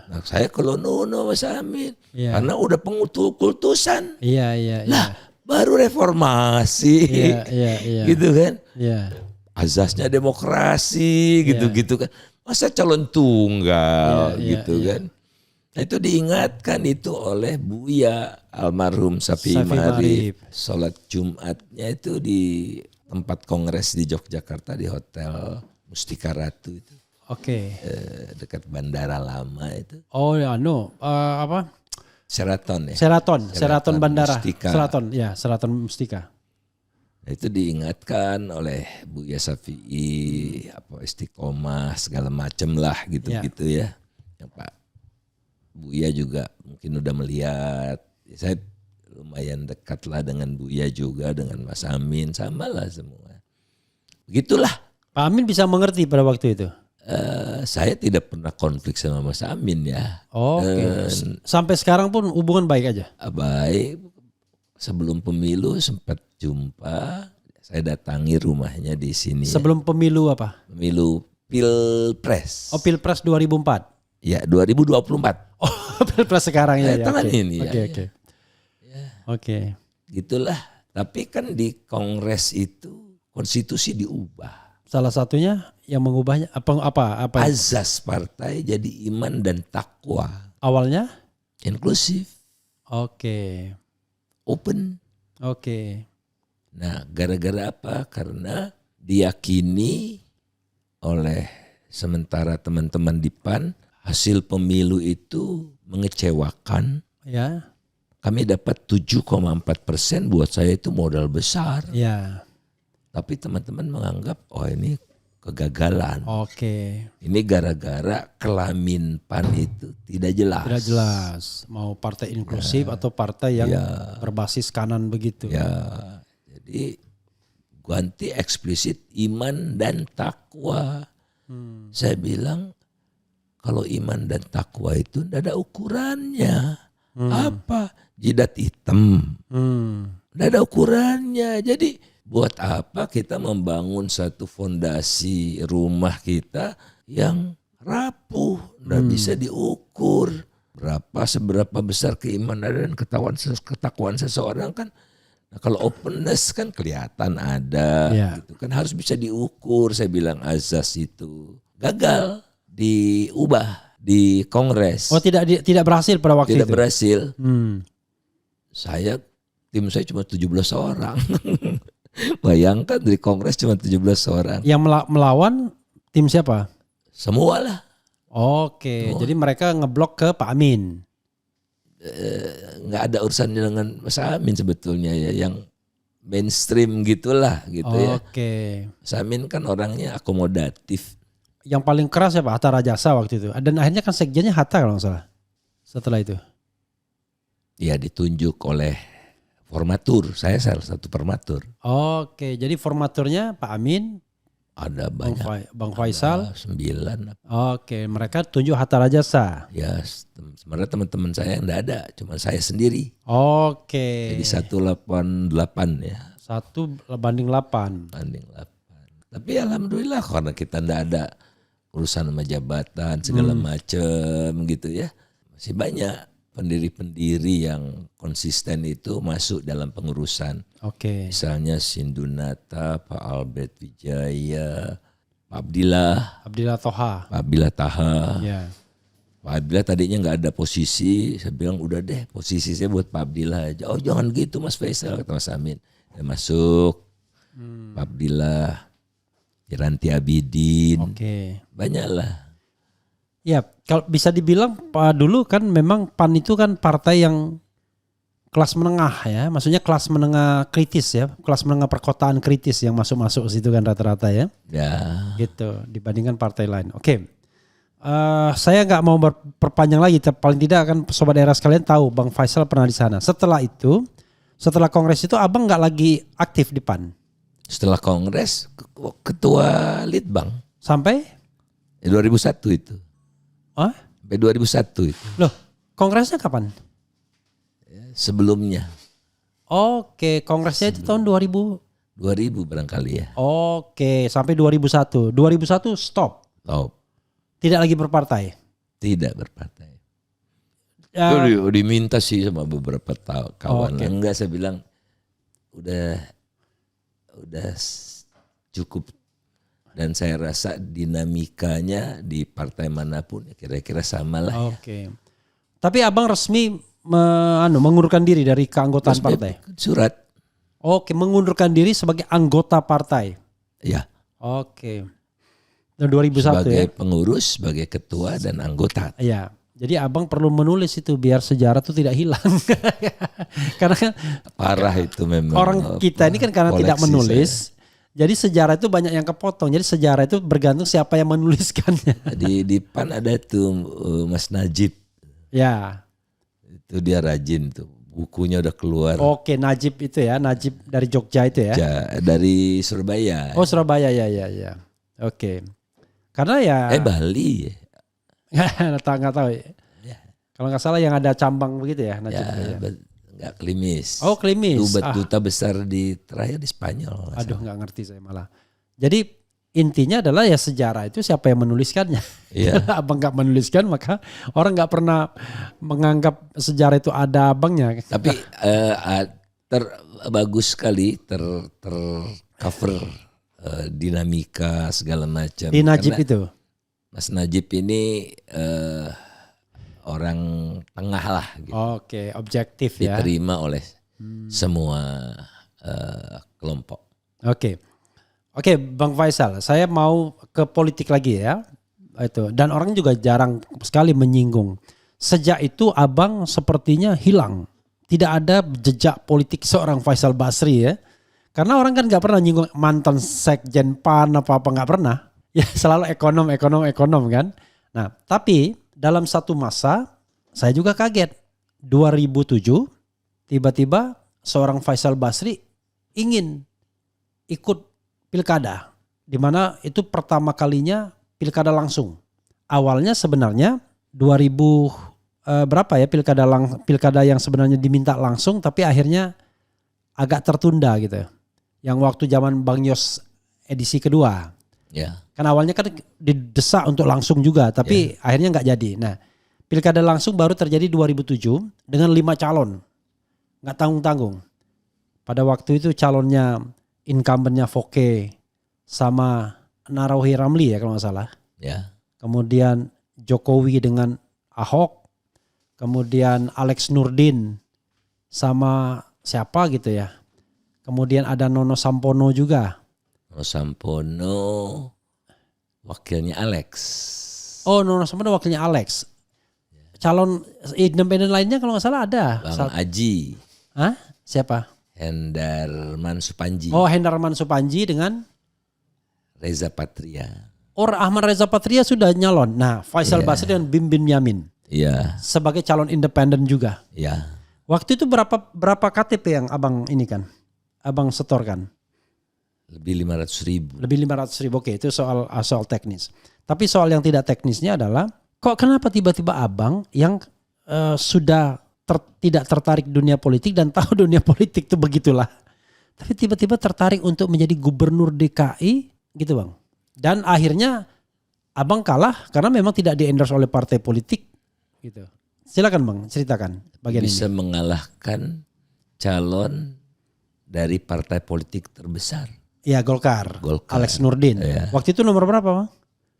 Nah, saya kalau nono Mas Amin karena udah pengkultusan. Nah, baru reformasi. Gitu kan. Azasnya demokrasi gitu-gitu kan. Masa calon tunggal gitu kan. Nah, itu diingatkan itu oleh Buya almarhum Safi Marif. Sholat Jumatnya itu di tempat kongres di Yogyakarta di Hotel Mustika Ratu itu. Dekat Bandara Lama itu. Sheraton ya. Sheraton Bandara. Mustika. Sheraton Mustika. Nah, itu diingatkan oleh Buya Safi'i, istiqomah segala macem lah gitu-gitu ya. Yang Pak Buya juga mungkin udah melihat. Saya lumayan dekat lah dengan Buya juga, dengan Mas Amin, sama lah semua. Begitulah. Pak Amin bisa mengerti pada waktu itu? Saya tidak pernah konflik sama Mas Amin ya. Oke. Sampai sekarang pun hubungan baik aja? Baik. Sebelum pemilu sempat jumpa. Saya datangi rumahnya di sini. Sebelum pemilu apa? Pemilu Pilpres. Oh, Pilpres 2004? Ya, 2024. Oh, Pilpres sekarang ya. Tangan okay. ini Oke. Oke. Gitulah. Tapi kan di Kongres itu konstitusi diubah. Salah satunya yang mengubahnya apa? Azas partai jadi iman dan takwa. Awalnya? Inklusif. Oke. Open. Oke. Nah, gara-gara apa? Karena diyakini oleh sementara teman-teman di PAN, hasil pemilu itu mengecewakan. Ya. Kami dapat 7,4%, buat saya itu modal besar. Ya. Tapi teman-teman menganggap, oh ini kegagalan. Oke. Ini gara-gara kelamin PAN itu tidak jelas. Tidak jelas. Mau partai inklusif atau partai yang berbasis kanan begitu. Ya, jadi ganti eksplisit iman dan takwa. Saya bilang kalau iman dan takwa itu tidak ada ukurannya. Apa? Jidat hitam. Tidak ada ukurannya. Jadi buat apa kita membangun satu fondasi rumah kita yang rapuh, nggak bisa diukur. Seberapa besar keimanan dan ketakwaan seseorang kan. Nah, kalau openness kan kelihatan ada, gitu kan harus bisa diukur. Saya bilang azas itu gagal diubah di Kongres. Oh, tidak berhasil pada waktu itu. Tidak berhasil. Tim saya cuma 17 orang. Bayangkan di Kongres cuma 17 orang. Yang melawan tim siapa? Semua lah. Oke, jadi mereka ngeblok ke Pak Amin. Nggak ada urusannya dengan Mas Amin sebetulnya ya, yang mainstream gitulah gitu ya. Oke. Mas Amin kan orangnya akomodatif. Yang paling keras siapa? Hatta Rajasa waktu itu. Dan akhirnya kan sekjennya Hatta kalau nggak salah. Setelah itu. Ya ditunjuk oleh formatur. Saya salah satu formatur. Oke, jadi formaturnya Pak Amin. Ada banyak. Bang Faisal. 9. Oke, mereka tunjuk Hatta Rajasa. Ya, sebenarnya teman-teman saya enggak ada, cuma saya sendiri. Oke. Jadi 188 ya. 1/8. Tapi alhamdulillah karena kita enggak ada urusan sama jabatan segala macam gitu ya. Masih banyak pendiri-pendiri yang konsisten itu masuk dalam pengurusan. Oke. Misalnya Sindunata, Pak Albert Wijaya, Pak Abdillah Taha. Ya. Pak Abdillah tadinya nggak ada posisi, saya bilang udah deh posisi saya buat Pak Abdillah aja. Oh jangan gitu Mas Faisal, kata Mas Amin. Dia masuk, Pak Abdillah, Iranti Abidin, banyak lah. Ya, kalau bisa dibilang Pak dulu kan memang PAN itu kan partai yang kelas menengah ya, maksudnya kelas menengah kritis ya, kelas menengah perkotaan kritis yang masuk situ kan rata-rata ya. Ya. Gitu dibandingkan partai lain. Oke. Saya nggak mau berperpanjang lagi, paling tidak kan sobat daerah sekalian tahu Bang Faisal pernah di sana. Setelah itu, setelah Kongres itu Abang nggak lagi aktif di PAN? Setelah Kongres ketua Litbang. Sampai? 2001 itu. Hah? Sampai 2001 itu. Loh, Kongresnya kapan? Sebelumnya. Oke, Kongresnya itu tahun 2000 barangkali ya. Oke, sampai 2001. 2001 stop. Tidak lagi berpartai. Tidak berpartai. Diminta sih sama beberapa kawan. Enggak, saya bilang udah cukup. Dan saya rasa dinamikanya di partai manapun kira-kira sama lah. Oke. Tapi Abang resmi mengundurkan diri dari keanggotaan partai? Surat. Oke, mengundurkan diri sebagai anggota partai. Ya. Oke. 2001 sebagai ya? Pengurus, sebagai ketua dan anggota. Iya. Jadi Abang perlu menulis itu biar sejarah itu tidak hilang. Karena kan parah itu memang. Orang kita ini kan karena tidak menulis. Jadi sejarah itu banyak yang kepotong. Jadi sejarah itu bergantung siapa yang menuliskannya. Di PAN ada tuh Mas Najib. Ya. Itu dia rajin tuh bukunya udah keluar. Oke, Najib itu ya, Najib dari Jogja itu ya. Dari Surabaya. Oh, Surabaya ya. Oke. Karena ya Bali. nggak tahu. Ya. Kalau nggak salah yang ada cambang begitu ya, Najib. Enggak, Klimis. Oh, Klimis. Duta besar terakhir di Spanyol. Aduh, nggak ngerti saya malah. Jadi intinya adalah ya sejarah itu siapa yang menuliskannya. Iya. Abang nggak menuliskan maka orang nggak pernah menganggap sejarah itu ada abangnya. Tapi bagus sekali cover dinamika segala macam. Di Najib itu. Mas Najib ini orang tengah lah. Gitu. Oke, objektif ya. Diterima oleh semua kelompok. Oke, Bang Faisal, saya mau ke politik lagi ya. Itu, dan orang juga jarang sekali menyinggung. Sejak itu abang sepertinya hilang. Tidak ada jejak politik seorang Faisal Basri ya. Karena orang kan nggak pernah nyinggung mantan sekjen PAN apa nggak pernah. Ya selalu ekonom kan. Nah tapi dalam satu masa saya juga kaget. 2007 tiba-tiba seorang Faisal Basri ingin ikut pilkada. Dimana itu pertama kalinya pilkada langsung. Awalnya sebenarnya 2000 berapa ya pilkada yang sebenarnya diminta langsung tapi akhirnya agak tertunda gitu. Yang waktu zaman Bang Yos edisi kedua. Ya. Kan awalnya kan didesak untuk langsung juga tapi akhirnya nggak jadi. Nah, pilkada langsung baru terjadi 2007 dengan 5 calon. Nggak tanggung-tanggung. Pada waktu itu calonnya incumbentnya Foke sama Narohi Ramli ya kalau nggak salah. Ya. Kemudian Jokowi dengan Ahok. Kemudian Alex Nurdin sama siapa gitu ya. Kemudian ada Nono Sampono juga. Nono Sampono wakilnya Alex. Oh, Nono Sampono wakilnya Alex. Calon independen lainnya kalau nggak salah ada. Bang Aji. Hah? Siapa? Hendarman Supanji. Oh, Hendarman Supanji dengan Reza Patria. Ahmad Reza Patria sudah nyalon. Nah, Faisal Basri dan Bim Yamin. Iya. Sebagai calon independen juga. Iya. Waktu itu berapa KTP yang abang ini kan? Abang setorkan? Lebih 500.000. Lebih 500.000. Oke, itu soal teknis. Tapi soal yang tidak teknisnya adalah kenapa tiba-tiba abang yang sudah tidak tertarik dunia politik dan tahu dunia politik itu begitulah. Tapi tiba-tiba tertarik untuk menjadi gubernur DKI gitu bang. Dan akhirnya abang kalah karena memang tidak di-endorse oleh partai politik gitu. Silakan bang, ceritakan bagian Bisa ini. mengalahkan calon dari partai politik terbesar. Iya Golkar. Alex Nurdin. Ya. Waktu itu nomor berapa bang?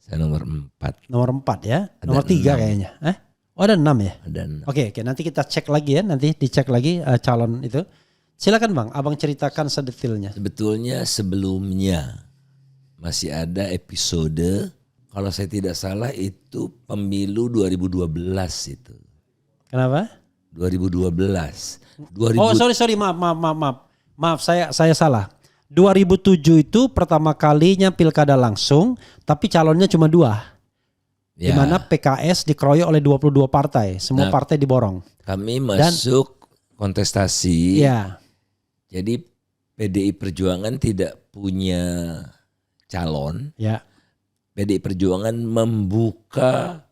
Saya nomor 4. Nomor 4 ya. Nomor 3 kayaknya. Oh ada 6 ya? Ada 6. Oke, nanti kita cek lagi ya. Nanti dicek lagi calon itu. Silakan bang, abang ceritakan sedetilnya. Sebetulnya sebelumnya masih ada episode, kalau saya tidak salah itu pemilu 2012 itu. Kenapa? 2012. Oh sorry maaf saya salah. 2007 itu pertama kalinya pilkada langsung, tapi calonnya cuma 2. Di mana PKS dikeroyok oleh 22 partai, semua partai diborong. Kami masuk kontestasi. Ya. Jadi PDI Perjuangan tidak punya calon. Ya. PDI Perjuangan membuka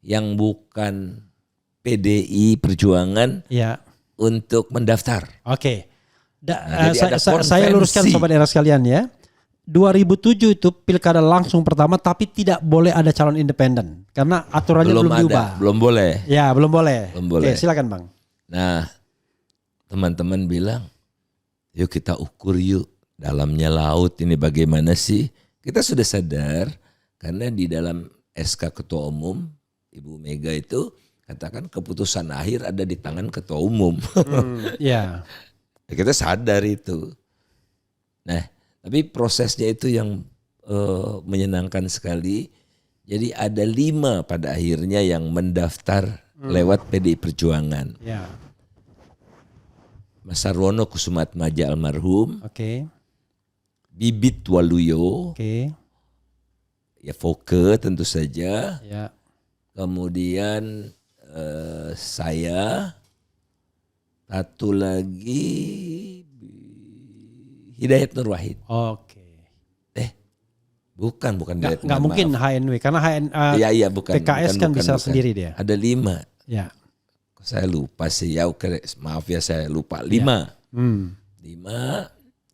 yang bukan PDI Perjuangan untuk mendaftar. Oke. Saya luruskan sobat era sekalian ya. 2007 itu pilkada langsung pertama tapi tidak boleh ada calon independen karena aturannya belum diubah. Belum boleh. Ya, belum boleh. Oke, silakan Bang. Nah, teman-teman bilang, "Yuk kita ukur yuk dalamnya laut ini bagaimana sih?" Kita sudah sadar karena di dalam SK Ketua Umum Ibu Mega itu katakan keputusan akhir ada di tangan Ketua Umum. Iya. Kita sadar itu. Nah, tapi prosesnya itu yang menyenangkan sekali. Jadi ada 5 pada akhirnya yang mendaftar lewat PDI Perjuangan. Ya. Mas Sarwono Kusumatmaja almarhum. Oke. Bibit Waluyo. Oke. Ya Foke tentu saja. Ya. Kemudian saya. Satu lagi Hidayat Nur Wahid. Oke. Bukan Hidayat. Nggak mungkin HNW karena Iya bukan. PKS kan bisa sendiri dia. Ada 5. Ya. Saya lupa sih ya, oke, maaf ya saya lupa. 5. 5.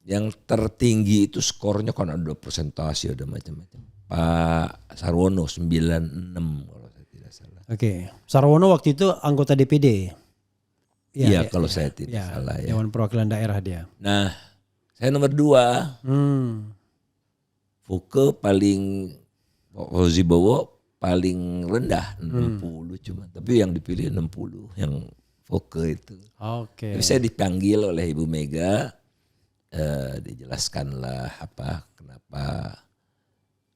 Yang tertinggi itu skornya kan ada persentase, ada macam-macam. Pak Sarwono 96 kalau saya tidak salah. Oke. Sarwono waktu itu anggota DPD. Iya kalau saya tidak salah ya. Dewan Perwakilan Daerah dia. Nah, saya nomor 2. Foke paling Fauzi Bowo paling rendah 60 cuma, tapi yang dipilih 60 yang Foke itu. Oke. Jadi saya dipanggil oleh Ibu Mega, dijelaskanlah kenapa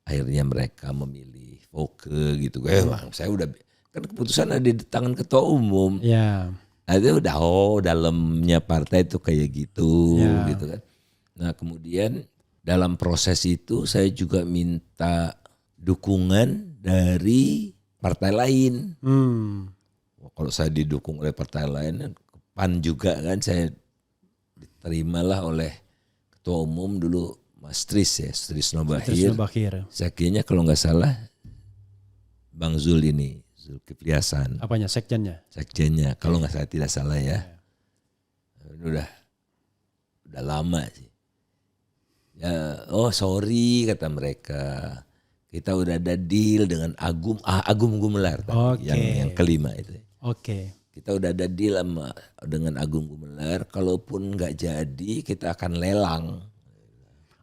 akhirnya mereka memilih Foke gitu. Bang, saya udah kan keputusan ada di tangan ketua umum. Ya. Nah, itu udah dalamnya partai itu kayak gitu gitu kan. Nah, kemudian dalam proses itu saya juga minta dukungan dari partai lain. Kalau saya didukung oleh partai lain, PAN juga kan, saya diterimalah oleh ketua umum dulu Mas Trisno Bahir. Saya kayaknya kalau nggak salah Bang Zulkifli Hasan. Apanya, sekjennya? Sekjennya, kalau nggak saya tidak salah ya. Udah lama sih. Ya, sorry kata mereka, kita udah ada deal dengan Agung Gumelar yang kelima itu. Oke. Kita udah ada deal dengan Agung Gumelar, kalaupun nggak jadi kita akan lelang.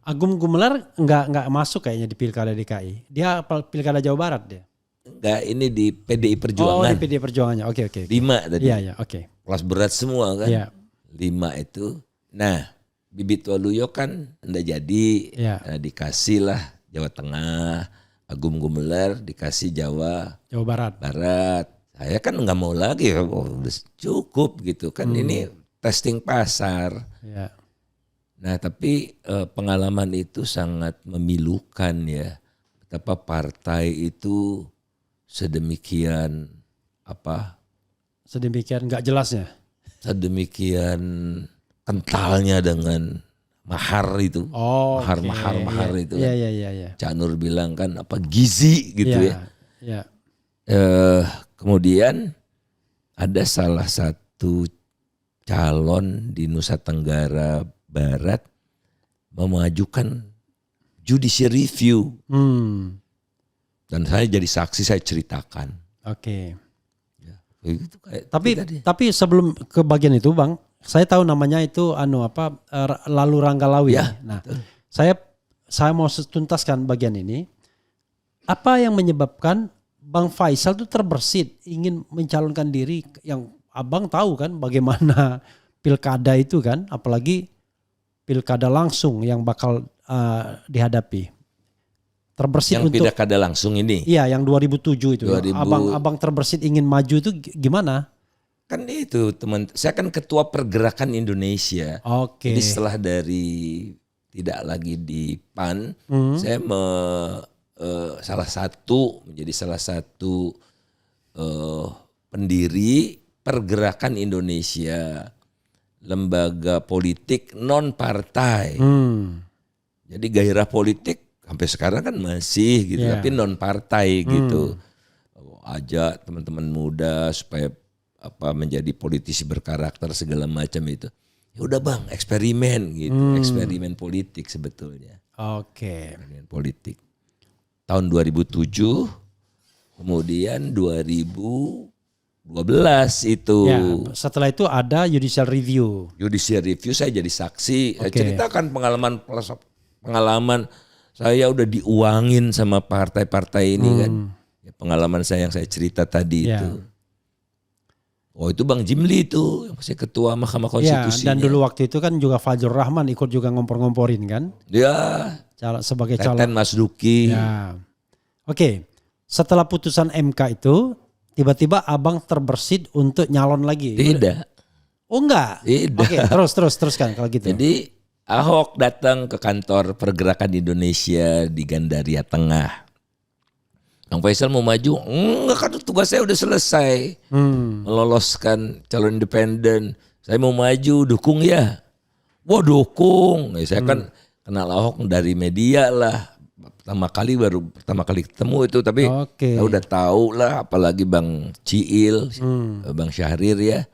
Agung Gumelar nggak masuk kayaknya di Pilkada DKI. Dia Pilkada Jawa Barat dia. Enggak, ini di PDI Perjuangan. Oh, di PDI Perjuangannya. Oke. 5 tadi. Iya, oke. Kelas berat semua kan. Iya. 5 itu. Nah, Bibit Waluyo kan enggak jadi, dikasih lah Jawa Tengah, Agung Gumelar dikasih Jawa Barat. Saya kan nggak mau lagi, udah cukup gitu kan, ini testing pasar. Ya. Nah tapi pengalaman itu sangat memilukan ya, betapa partai itu sedemikian nggak jelasnya, sedemikian kentalnya dengan mahar itu, mahar itu. Iya. Cak Nur bilang kan gizi gitu ya. Iya. Kemudian ada salah satu calon di Nusa Tenggara Barat memajukan judicial review, dan saya jadi saksi, saya ceritakan. Oke. Ya, gitu kayak tapi sebelum ke bagian itu Bang, saya tahu namanya itu Lalu Ranggalawi. Ya, nah, saya mau tuntaskan bagian ini. Apa yang menyebabkan Bang Faisal itu terbersit ingin mencalonkan diri, yang Abang tahu kan bagaimana pilkada itu kan, apalagi pilkada langsung yang bakal dihadapi. Terbersit yang untuk pilkada langsung ini. Iya, yang 2007 itu. Abang terbersit ingin maju itu gimana? Kan itu teman, saya kan ketua Pergerakan Indonesia. Oke. Jadi setelah dari tidak lagi di PAN, saya menjadi salah satu pendiri Pergerakan Indonesia, lembaga politik non partai. Jadi gairah politik sampai sekarang kan masih gitu, tapi non partai gitu. Ajak teman-teman muda supaya menjadi politisi berkarakter segala macam itu. Ya udah Bang, eksperimen gitu, eksperimen politik sebetulnya. Oke. Eksperimen politik. Tahun 2007, kemudian 2012 itu. Ya, setelah itu ada judicial review. Judicial review saya jadi saksi. Saya ceritakan pengalaman saya udah diuangin sama partai-partai ini kan. Ya, pengalaman saya yang saya cerita tadi itu. Oh itu Bang Jimli itu, yang masih ketua Mahkamah Konstitusi. Ya, dan dulu waktu itu kan juga Fajrul Rahman ikut juga ngompor-ngomporin kan. Ya. Sebagai calon. Teten Mas Duki. Ya. Oke, setelah putusan MK itu, tiba-tiba Abang terbersit untuk nyalon lagi. Tidak. Oh enggak? Tidak. Oke, teruskan kalau gitu. Jadi Ahok datang ke kantor Pergerakan Indonesia di Gandaria Tengah. Bang Faisal mau maju, enggak kan tugas saya udah selesai. Meloloskan calon independen. saya mau maju, dukung ya. Wah dukung. Saya kan kenal Ahok dari media lah. Pertama kali ketemu itu, tapi saya udah tahu lah, apalagi Bang Ciil, Bang Syahrir ya.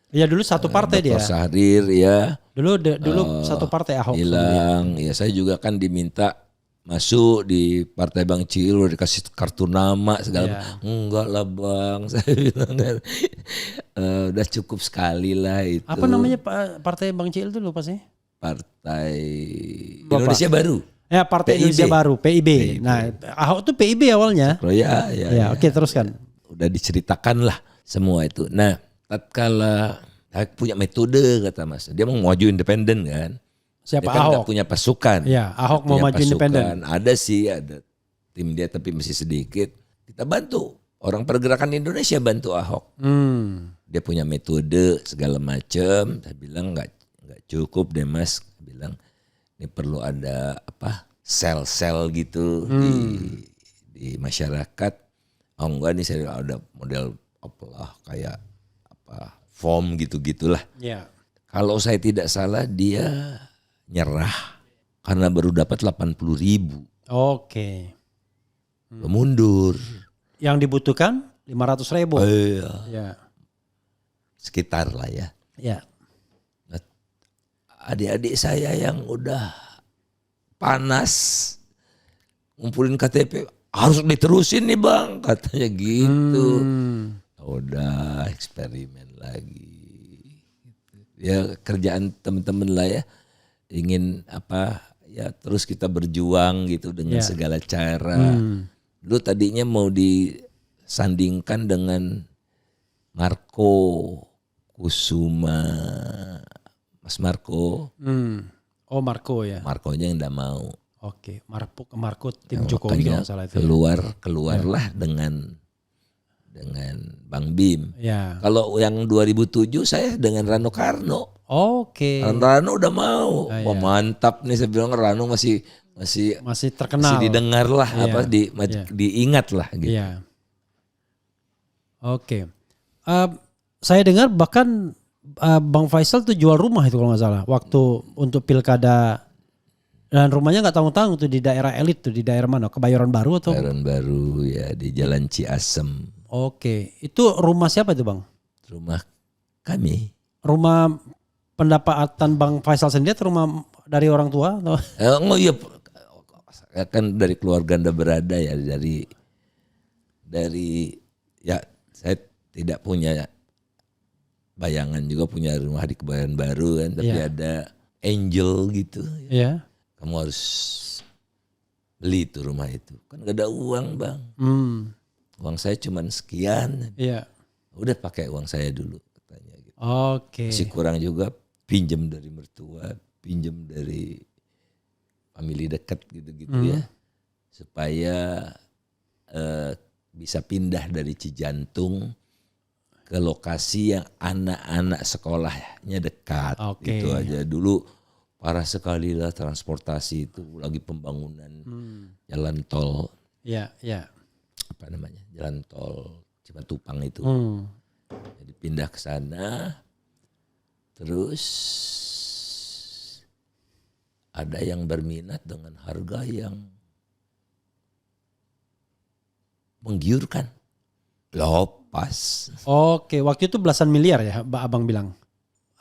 Iya dulu satu partai Dr. dia. Syahrir ya. Dulu satu partai Ahok. Hilang. Ya saya juga kan diminta masuk di partai Bang Ciil, udah dikasih kartu nama segala. Enggak lah Bang, saya bilang kan, udah cukup sekali lah itu. Apa namanya partai Bang Ciil itu lupa sih? Partai Indonesia Baru. Ya Partai PIB. Indonesia Baru, PIB. Nah Ahok tuh PIB awalnya. Oh ya. Oke, teruskan. Udah diceritakan lah semua itu. Nah, tatkala punya metode kata Mas, dia mau maju independen kan. Siapa dia kan Ahok? Gak punya pasukan. Ya, Ahok mau maju independen. Ada tim dia tapi masih sedikit. Kita bantu. Orang pergerakan Indonesia bantu Ahok. Dia punya metode segala macam. Saya bilang nggak cukup deh Mas. Saya bilang ini perlu ada sel-sel gitu di masyarakat. Oh enggak nih, saya ada model kayak form gitu-gitulah. Ya. Kalau saya tidak salah dia nyerah karena baru dapat 80.000. Oke. Mundur. Yang dibutuhkan 500.000. Iya. Ya. Sekitar lah ya. Ya. Adik-adik saya yang udah panas ngumpulin KTP harus diterusin nih Bang, katanya gitu. Udah eksperimen lagi. Ya kerjaan teman-teman lah ya, ingin terus kita berjuang gitu dengan segala cara. Dulu tadinya mau disandingkan dengan Marco Kusuma. Mas Marco. Oh Marco ya. Marconya yang enggak mau. Oke, Marco tim Jokowi kalau salah itu. Keluarlah dengan Bang Bim. Ya. Kalau yang 2007 saya dengan Rano Karno. Oke. Rano udah mau. Mantap nih, saya bilang Rano masih terkenal. Masih didengar lah, diingat lah gitu. Iya. Oke. Saya dengar bahkan Bang Faisal tuh jual rumah itu kalau nggak salah waktu untuk pilkada, dan rumahnya nggak tanggung-tanggung tuh di daerah elit tuh, di daerah mana? Kebayoran Baru atau? Kebayoran Baru ya, di Jalan Ciasem. Oke, itu rumah siapa itu Bang? Rumah kami. Rumah pendapatan Bang Faisal sendiri atau rumah dari orang tua? Atau? Iya, kan dari keluarga Anda berada ya, dari ya saya tidak punya bayangan juga punya rumah di Kebayoran Baru kan, tapi ada angel gitu. Iya. Kamu harus beli tuh rumah itu. Kan gak ada uang Bang. Uang saya cuma sekian. Iya. Udah pakai uang saya dulu katanya gitu. Oke. Masih kurang juga, pinjam dari mertua, pinjam dari family dekat gitu-gitu ya. Supaya bisa pindah dari Cijantung ke lokasi yang anak-anak sekolahnya dekat. Gitu aja. Dulu parah sekali lah transportasi itu, lagi pembangunan jalan tol. Iya, iya. Apa namanya? Jalan tol Cimatupang itu. Jadi pindah ke sana. Terus ada yang berminat dengan harga yang menggiurkan. Lopas. Oke, waktu itu belasan miliar ya Abang bilang?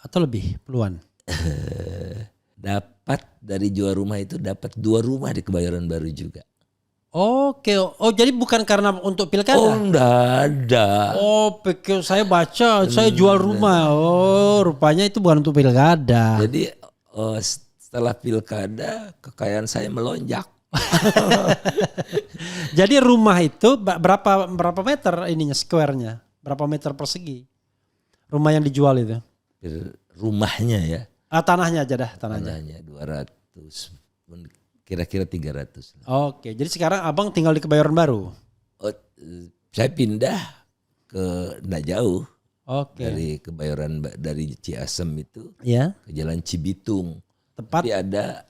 Atau lebih puluhan? Dapat dari jual rumah itu, dapat 2 rumah di Kebayoran Baru juga. Oke, oh jadi bukan karena untuk pilkada? Oh enggak ada. Oh saya baca, saya jual rumah. Oh rupanya itu bukan untuk pilkada. Jadi setelah pilkada kekayaan saya melonjak. Jadi rumah itu berapa meter ininya, square-nya? Berapa meter persegi? Rumah yang dijual itu? Rumahnya ya. Tanahnya aja dah, tanahnya. 200, kira-kira 300. Oke, jadi sekarang Abang tinggal di Kebayoran Baru? Saya pindah ke nggak jauh. Oke. Dari Kebayoran, dari Ciasem itu ke Jalan Cibitung. Tepat. Tapi ada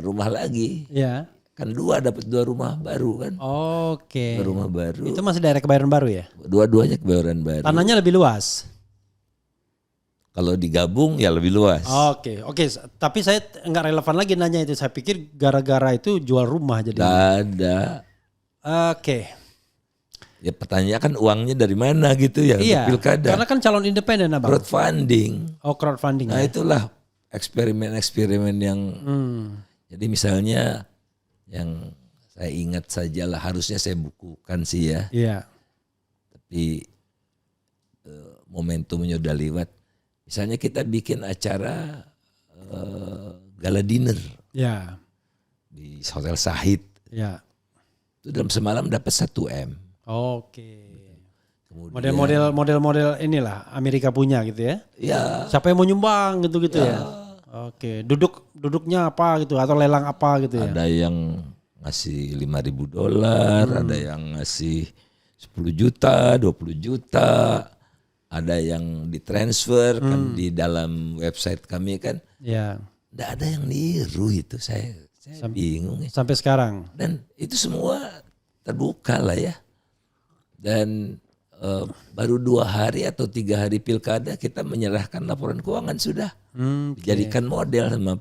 rumah lagi. Iya. Kan dapat 2 rumah baru kan. Oke. 2 rumah baru. Itu masih daerah Kebayoran Baru ya? Dua-duanya Kebayoran Baru. Tanahnya lebih luas? Kalau digabung ya lebih luas. Oke. Tapi saya nggak relevan lagi nanya itu. Saya pikir gara-gara itu jual rumah jadi. Nggak ada. Oke. Ya pertanyaan kan uangnya dari mana gitu ya Iya. untuk pilkada. Karena kan calon independen Abang. Crowdfunding. Crowdfunding. Nah itulah eksperimen-eksperimen yang. Jadi misalnya yang saya ingat saja lah, harusnya saya bukukan sih ya. Iya. Tapi momentumnya udah lewat. Misalnya kita bikin acara gala dinner Ya. di Hotel Sahid. Ya. Itu dalam semalam dapat 1 M. Oke. Kemudian, Model inilah Amerika punya gitu ya. ya. Siapa yang mau nyumbang gitu-gitu ya. Oke. Duduknya apa gitu atau lelang apa gitu ya. Ada yang ngasih $5.000, ada yang ngasih 10 juta, 20 juta. Ada yang ditransfer kan di dalam website kami kan. Ya. Nggak ada yang niru itu, saya bingung ya. Sampai sekarang. Dan itu semua terbuka lah ya. Dan baru 2 hari atau 3 hari pilkada kita menyerahkan laporan keuangan sudah. Dijadikan model sama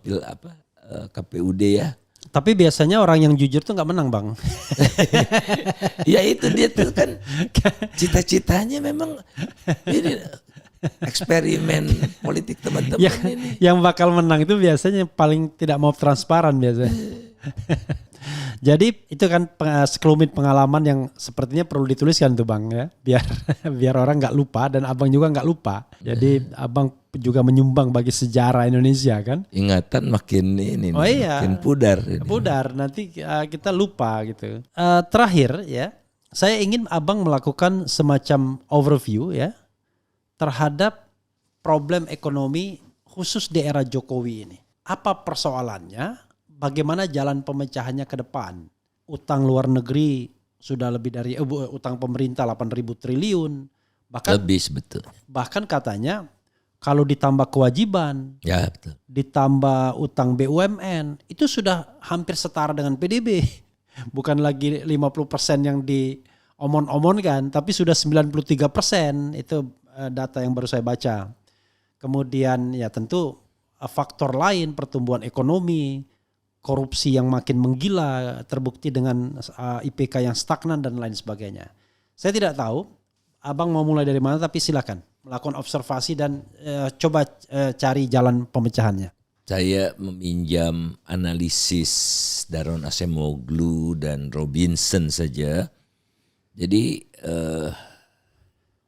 KPUD ya. Tapi biasanya orang yang jujur tuh nggak menang Bang. Ya itu dia tuh kan cita-citanya memang ini eksperimen politik teman-teman ini. Yang bakal menang itu biasanya paling tidak mau transparan biasanya. Jadi itu kan sekelumit pengalaman yang sepertinya perlu dituliskan tuh Bang ya. Biar orang nggak lupa dan Abang juga nggak lupa. Jadi Abang juga menyumbang bagi sejarah Indonesia kan. Ingatan makin makin pudar. Pudar, nanti kita lupa gitu. Terakhir ya, saya ingin Abang melakukan semacam overview ya terhadap problem ekonomi khusus di era Jokowi ini. Apa persoalannya? Bagaimana jalan pemecahannya ke depan? Utang luar negeri sudah lebih dari utang pemerintah 8.000 triliun. Lebih sebetulnya. Bahkan katanya kalau ditambah kewajiban, ya, betul. Ditambah utang BUMN, itu sudah hampir setara dengan PDB. Bukan lagi 50% yang diomong-omongkan, tapi sudah 93%. Itu data yang baru saya baca. Kemudian ya tentu faktor lain, pertumbuhan ekonomi, korupsi yang makin menggila, terbukti dengan IPK yang stagnan dan lain sebagainya. Saya tidak tahu, Abang mau mulai dari mana, tapi silakan melakukan observasi dan coba cari jalan pemecahannya. Saya meminjam analisis Daron Acemoglu dan Robinson saja. Jadi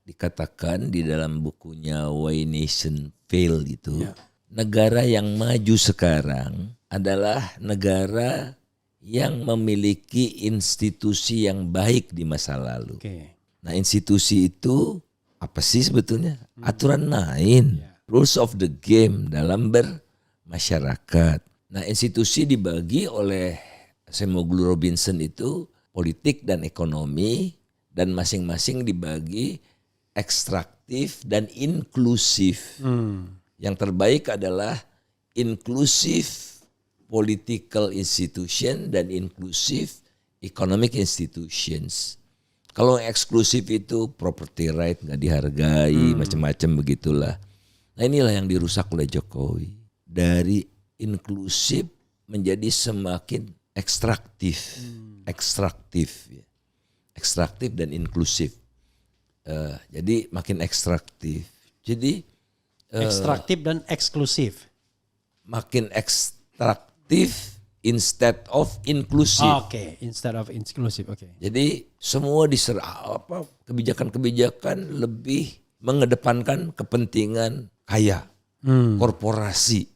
dikatakan di dalam bukunya Why Nation Fail itu, negara yang maju sekarang adalah negara yang memiliki institusi yang baik di masa lalu. Nah, institusi itu apa sih sebetulnya? Aturan main, rules of the game dalam bermasyarakat. Nah, institusi dibagi oleh Acemoglu Robinson itu politik dan ekonomi, dan masing-masing dibagi ekstraktif dan inklusif. Yang terbaik adalah inklusif political institution dan inklusif economic institutions. Kalau eksklusif itu property right nggak dihargai, macam-macam begitulah. Nah inilah yang dirusak oleh Jokowi. Dari inklusif menjadi semakin ekstraktif, ekstraktif dan inklusif. Jadi makin ekstraktif. Jadi ekstraktif dan eksklusif. Makin ekstraktif instead of inclusive. Instead of inclusive. Jadi semua kebijakan-kebijakan lebih mengedepankan kepentingan kaya, korporasi.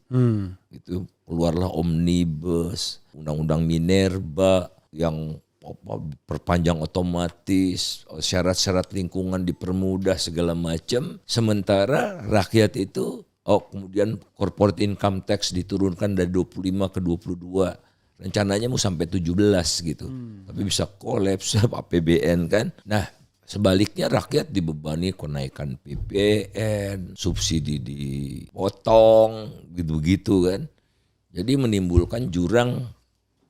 Itu keluarlah omnibus, undang-undang Minerba yang perpanjang otomatis, syarat-syarat lingkungan dipermudah segala macam. Sementara rakyat itu kemudian corporate income tax diturunkan dari 25 ke 22. Rencananya mau sampai 17 gitu. Tapi bisa kolaps APBN kan. Nah, sebaliknya rakyat dibebani kenaikan PPN, subsidi dipotong, gitu-gitu kan. Jadi menimbulkan jurang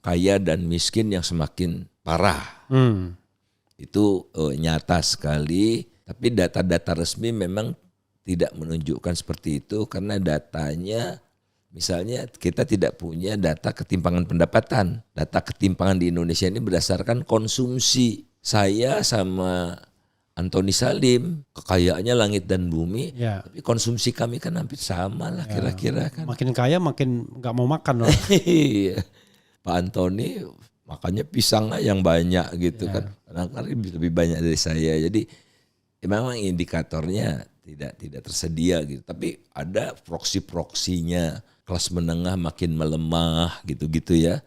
kaya dan miskin yang semakin parah. Itu nyata sekali, tapi data-data resmi memang tidak menunjukkan seperti itu karena datanya, misalnya kita tidak punya data ketimpangan pendapatan. Data ketimpangan di Indonesia ini berdasarkan konsumsi. Saya sama Antoni Salim, kekayaannya langit dan bumi, tapi konsumsi kami kan hampir sama lah kira-kira kan. Makin kaya makin nggak mau makan loh. Iya. Pak Antoni makannya pisang yang banyak gitu kan, karena lebih banyak dari saya. Jadi memang indikatornya tidak tersedia gitu. Tapi ada proksi-proksinya, kelas menengah makin melemah gitu-gitu ya.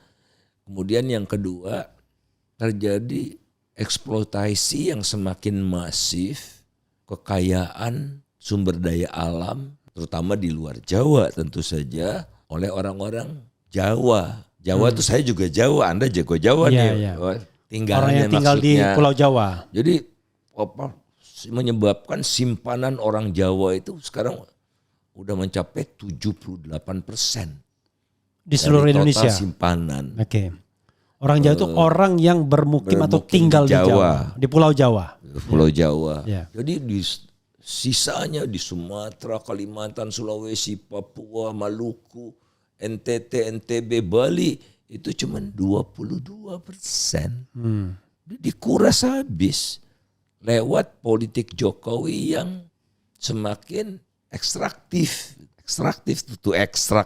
Kemudian yang kedua terjadi eksploitasi yang semakin masif, kekayaan sumber daya alam, terutama di luar Jawa tentu saja, oleh orang-orang Jawa. Jawa itu saya juga Jawa, Anda jago Jawa nih. Orang yang tinggal di Pulau Jawa. Jadi menyebabkan simpanan orang Jawa itu sekarang udah mencapai 78% di seluruh Indonesia. Total simpanan. Oke. Orang Jawa itu orang yang bermukim atau tinggal di Jawa, di Pulau Jawa. Pulau Jawa. Jadi di sisanya di Sumatera, Kalimantan, Sulawesi, Papua, Maluku, NTT, NTB, Bali itu cuma 22%. Dikuras habis lewat politik Jokowi yang semakin ekstrak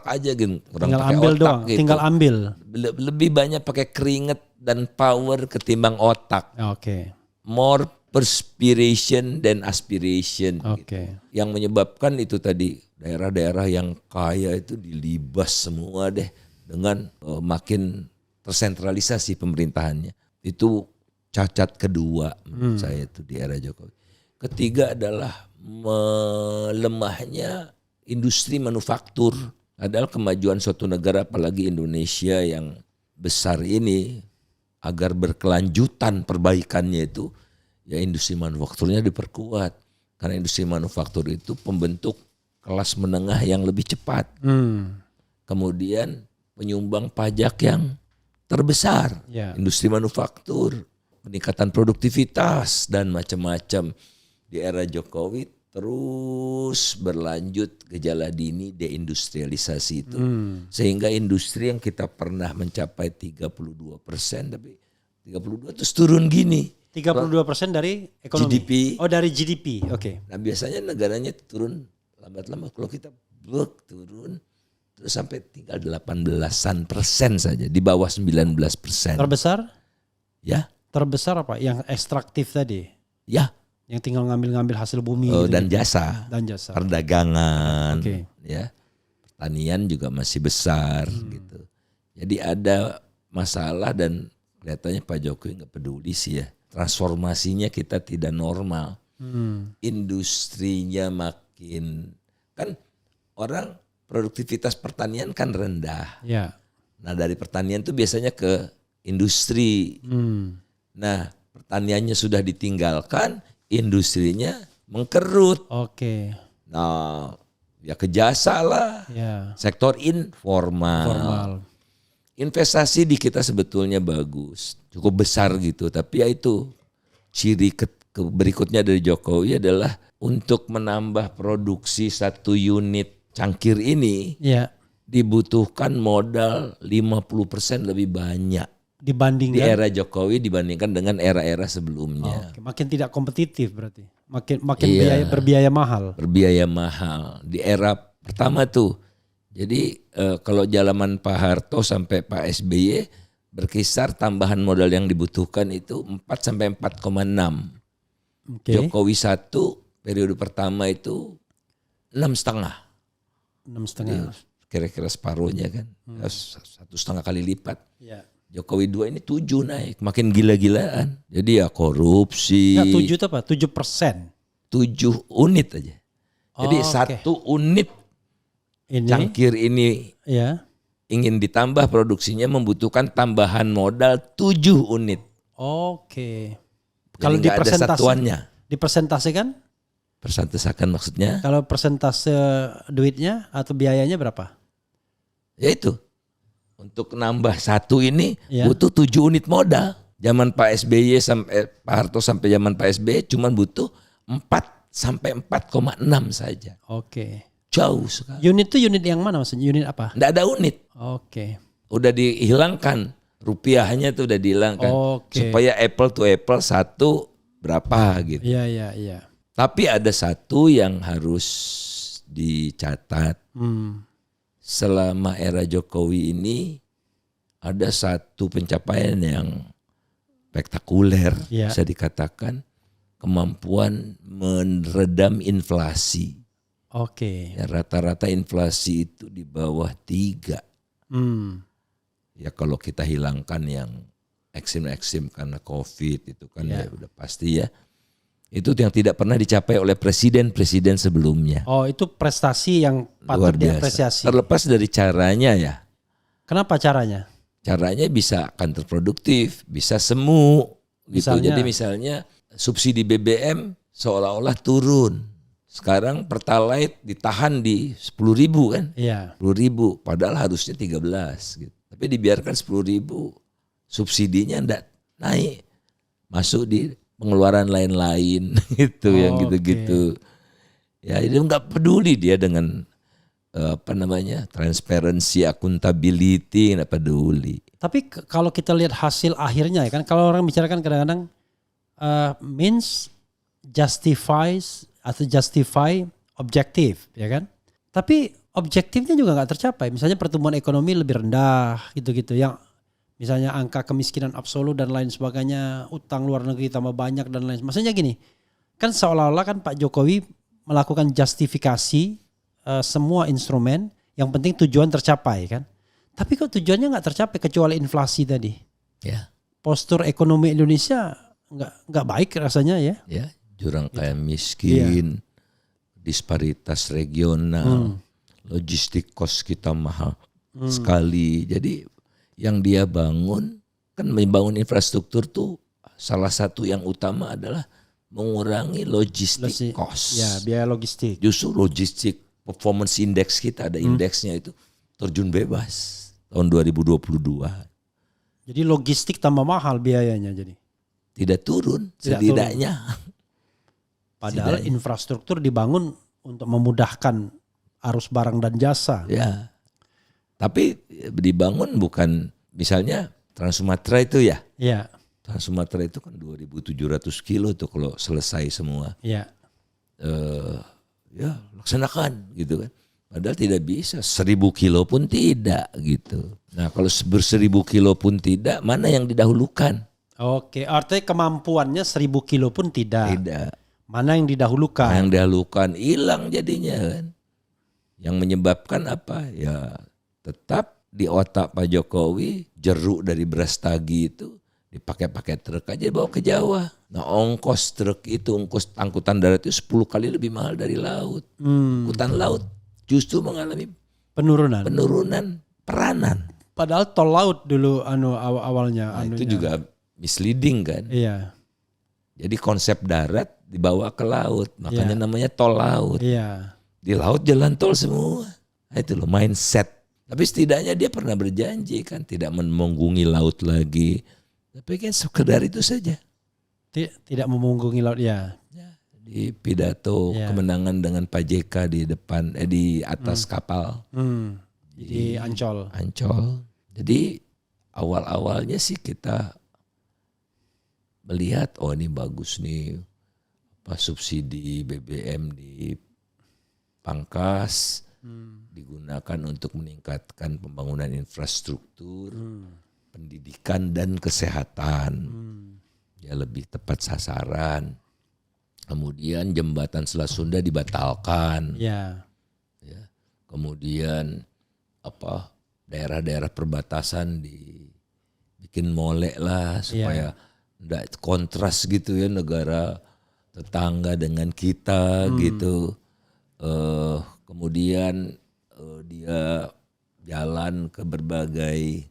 aja gitu. Tinggal ambil doang, gitu. Tinggal ambil. Lebih banyak pakai keringat dan power ketimbang otak. Oke. More perspiration dan aspiration. Oke. Gitu. Yang menyebabkan itu tadi daerah-daerah yang kaya itu dilibas semua deh dengan makin tersentralisasi pemerintahannya. Itu cacat kedua menurut saya itu di era Jokowi. Ketiga adalah melemahnya industri manufaktur. Padahal kemajuan suatu negara apalagi Indonesia yang besar ini agar berkelanjutan perbaikannya itu ya industri manufakturnya diperkuat. Karena industri manufaktur itu pembentuk kelas menengah yang lebih cepat. Kemudian penyumbang pajak yang terbesar. Industri manufaktur, peningkatan produktivitas dan macam-macam. Di era Jokowi terus berlanjut gejala dini deindustrialisasi itu. Sehingga industri yang kita pernah mencapai 32%, tapi 32 terus turun gini. 32% dari ekonomi? GDP. Oh dari GDP, oke. Nah biasanya negaranya turun lambat-lambat. Kalau kita turun terus sampai tinggal 18% saja, di bawah 19%. Terbesar? Ya. Terbesar apa? Yang ekstraktif tadi? Ya. Yang tinggal ngambil-ngambil hasil bumi dan gitu. jasa. Dan jasa. Perdagangan, ya. Pertanian juga masih besar gitu. Jadi ada masalah dan kelihatannya Pak Jokowi nggak peduli sih ya. Transformasinya kita tidak normal. Industrinya makin, kan orang produktivitas pertanian kan rendah. Nah dari pertanian tuh biasanya ke industri. Nah pertaniannya sudah ditinggalkan, industrinya mengkerut. Nah, ya ke jasa lah. Sektor informal. Investasi di kita sebetulnya bagus, cukup besar gitu. Tapi ya itu ciri berikutnya dari Jokowi adalah untuk menambah produksi 1 unit cangkir ini dibutuhkan modal 50% lebih banyak. Dibandingkan di era Jokowi dibandingkan dengan era-era sebelumnya. Makin tidak kompetitif berarti. Makin berbiaya mahal. Berbiaya mahal. Di era pertama tuh. Jadi kalau zaman Pak Harto sampai Pak SBY berkisar tambahan modal yang dibutuhkan itu 4 sampai 4,6. Jokowi 1 periode pertama itu 6,5. 6,5. Kira-kira separuhnya kan. 1,5 kali lipat. Jokowi 2 ini 7 naik, makin gila-gilaan. Jadi ya korupsi. 7 itu apa? 7%? 7 unit aja. Jadi 1 unit cangkir ini ingin ditambah produksinya membutuhkan tambahan modal 7 unit. Kalau dipresentasikan? Persentasekan maksudnya? Kalau persentase duitnya atau biayanya berapa? Ya itu. Untuk nambah 1 ini butuh 7 unit modal. Zaman Pak SBY sampai Pak Harto sampai zaman Pak SBY cuma butuh 4 sampai 4,6 saja. Oke. Jauh sekali. Unit itu unit yang mana maksudnya? Unit apa? Nggak ada unit. Oke. Udah dihilangkan. Rupiahnya tuh udah dihilangkan. Oke. Supaya apple to apple satu berapa gitu. Iya. Tapi ada satu yang harus dicatat. Selama era Jokowi ini ada satu pencapaian yang spektakuler, bisa dikatakan, kemampuan meredam inflasi. Oke. Ya, rata-rata inflasi itu di bawah 3. Ya kalau kita hilangkan yang eksim-eksim karena COVID itu kan ya udah pasti ya. Itu yang tidak pernah dicapai oleh presiden-presiden sebelumnya. Oh, itu prestasi yang patut diapresiasi. Terlepas dari caranya ya. Kenapa caranya? Caranya bisa kantor produktif, bisa semu gitu. Misalnya? Jadi misalnya subsidi BBM seolah-olah turun. Sekarang Pertalite ditahan di 10.000 kan? Iya. 10.000 padahal harusnya 13 gitu. Tapi dibiarkan 10.000. Subsidinya enggak naik. Masuk di pengeluaran lain-lain gitu yang gitu-gitu. Ya, dia enggak peduli dia dengan transparansi, accountability, enggak peduli. Tapi kalau kita lihat hasil akhirnya ya kan, kalau orang bicarakan kadang-kadang means justifies atau justify objektif ya kan. Tapi objektifnya juga nggak tercapai. Misalnya pertumbuhan ekonomi lebih rendah gitu-gitu. Yang misalnya angka kemiskinan absolut dan lain sebagainya, utang luar negeri tambah banyak dan lain. Maksudnya gini, kan seolah-olah kan Pak Jokowi melakukan justifikasi semua instrumen. Yang penting tujuan tercapai kan. Tapi kok tujuannya nggak tercapai kecuali inflasi tadi. Ya. Postur ekonomi Indonesia nggak baik rasanya ya. Ya. Jurang kaya miskin, disparitas regional, logistik cost kita mahal sekali. Jadi yang dia bangun, kan membangun infrastruktur tuh salah satu yang utama adalah mengurangi logistik cost. Ya, biaya logistik. Justru logistik performance index kita ada indeksnya itu terjun bebas tahun 2022. Jadi logistik tambah mahal biayanya jadi. Tidak turun setidaknya. Padahal infrastruktur dibangun untuk memudahkan arus barang dan jasa. Ya. Tapi dibangun bukan misalnya Trans Sumatera itu ya. Iya. Trans Sumatera itu kan 2.700 kilo tuh kalau selesai semua. Iya. Ya laksanakan gitu kan. Padahal tidak bisa 1.000 kilo pun tidak gitu. Nah kalau 1.000 kilo pun tidak, mana yang didahulukan? Oke, artinya kemampuannya 1.000 kilo pun tidak. Tidak. Mana yang didahulukan? Yang didahulukan hilang jadinya kan. Yang menyebabkan apa? Ya tetap di otak Pak Jokowi jeruk dari beras tagi itu dipakai truk aja bawa ke Jawa. Nah ongkos truk itu, ongkos angkutan darat itu 10 kali lebih mahal dari laut. Angkutan laut justru mengalami penurunan peranan. Padahal tol laut dulu awalnya. Nah, itu juga misleading kan. Iya. Jadi konsep darat dibawa ke laut, makanya namanya tol laut. Iya. Di laut jalan tol semua. Nah, itu loh mindset. Tapi setidaknya dia pernah berjanji kan tidak memunggungi laut lagi. Tapi kan sekedar itu saja. Tidak memunggungi laut ya. Di pidato kemenangan dengan Pak JK di depan di atas kapal. Di Ancol. Jadi awal-awalnya sih kita melihat oh ini bagus nih subsidi BBM dipangkas, digunakan untuk meningkatkan pembangunan infrastruktur, pendidikan dan kesehatan. Ya lebih tepat sasaran. Kemudian jembatan Selat Sunda dibatalkan. Ya. Kemudian daerah-daerah perbatasan dibikin molek lah supaya enggak kontras gitu ya negara tetangga dengan kita gitu. Kemudian dia jalan ke berbagai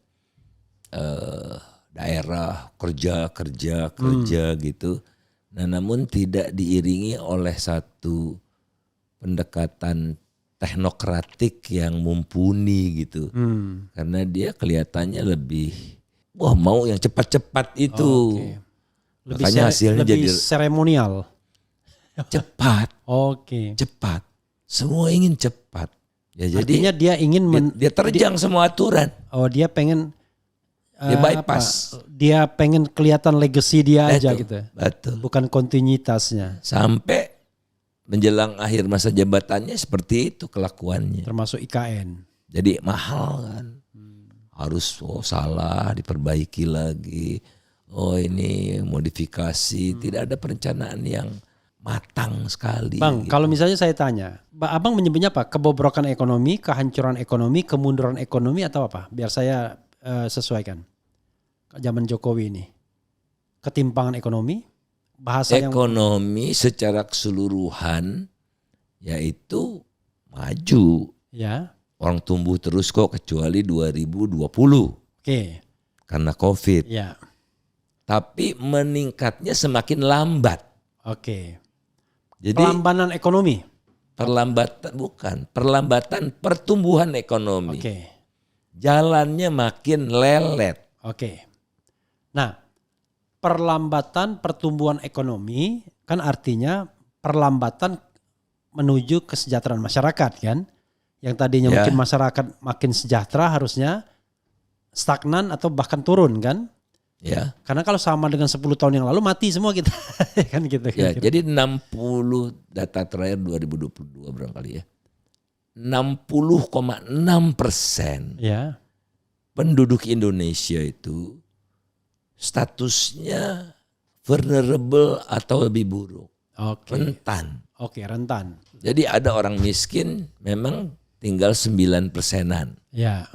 daerah kerja gitu. Nah, namun tidak diiringi oleh satu pendekatan teknokratik yang mumpuni gitu. Karena dia kelihatannya lebih mau yang cepat-cepat itu. Okay. Makanya hasilnya lebih jadi seremonial. cepat. Oke. Cepat. Semua ingin cepat. Ya, Artinya dia ingin dia terjang semua aturan. dia pengen Dia bypass. dia pengen kelihatan legacy dia aja Betul, gitu. Betul. Bukan kontinuitasnya. Sampai menjelang akhir masa jabatannya seperti itu kelakuannya. Termasuk IKN. Jadi mahal kan. Harus salah diperbaiki lagi. Ini modifikasi. Tidak ada perencanaan yang matang sekali. Bang, gitu. kalau misalnya saya tanya, Abang menyebutnya apa? Kebobrokan ekonomi, kehancuran ekonomi, kemunduran ekonomi atau apa? Biar saya sesuaikan. Zaman Jokowi ini. Ketimpangan ekonomi, bahasa ekonomi secara keseluruhan yaitu maju. Ya. Orang tumbuh terus kok kecuali 2020. Oke. Karena COVID. Ya. Tapi meningkatnya semakin lambat. Oke. Jadi Pelambanan ekonomi. perlambatan pertumbuhan ekonomi. Oke. Jalannya makin lelet. Oke. Nah, perlambatan pertumbuhan ekonomi kan artinya perlambatan menuju kesejahteraan masyarakat kan? Yang tadinya mungkin masyarakat makin sejahtera harusnya stagnan atau bahkan turun kan? Ya. Karena kalau sama dengan 10 tahun yang lalu mati semua kita kan gitu. Ya, jadi 60 data terakhir 2022 barangkali ya. 60,6% ya. penduduk Indonesia itu statusnya vulnerable atau lebih buruk. Oke. Rentan. Oke, rentan. Jadi ada orang miskin memang tinggal 9%-an. Ya.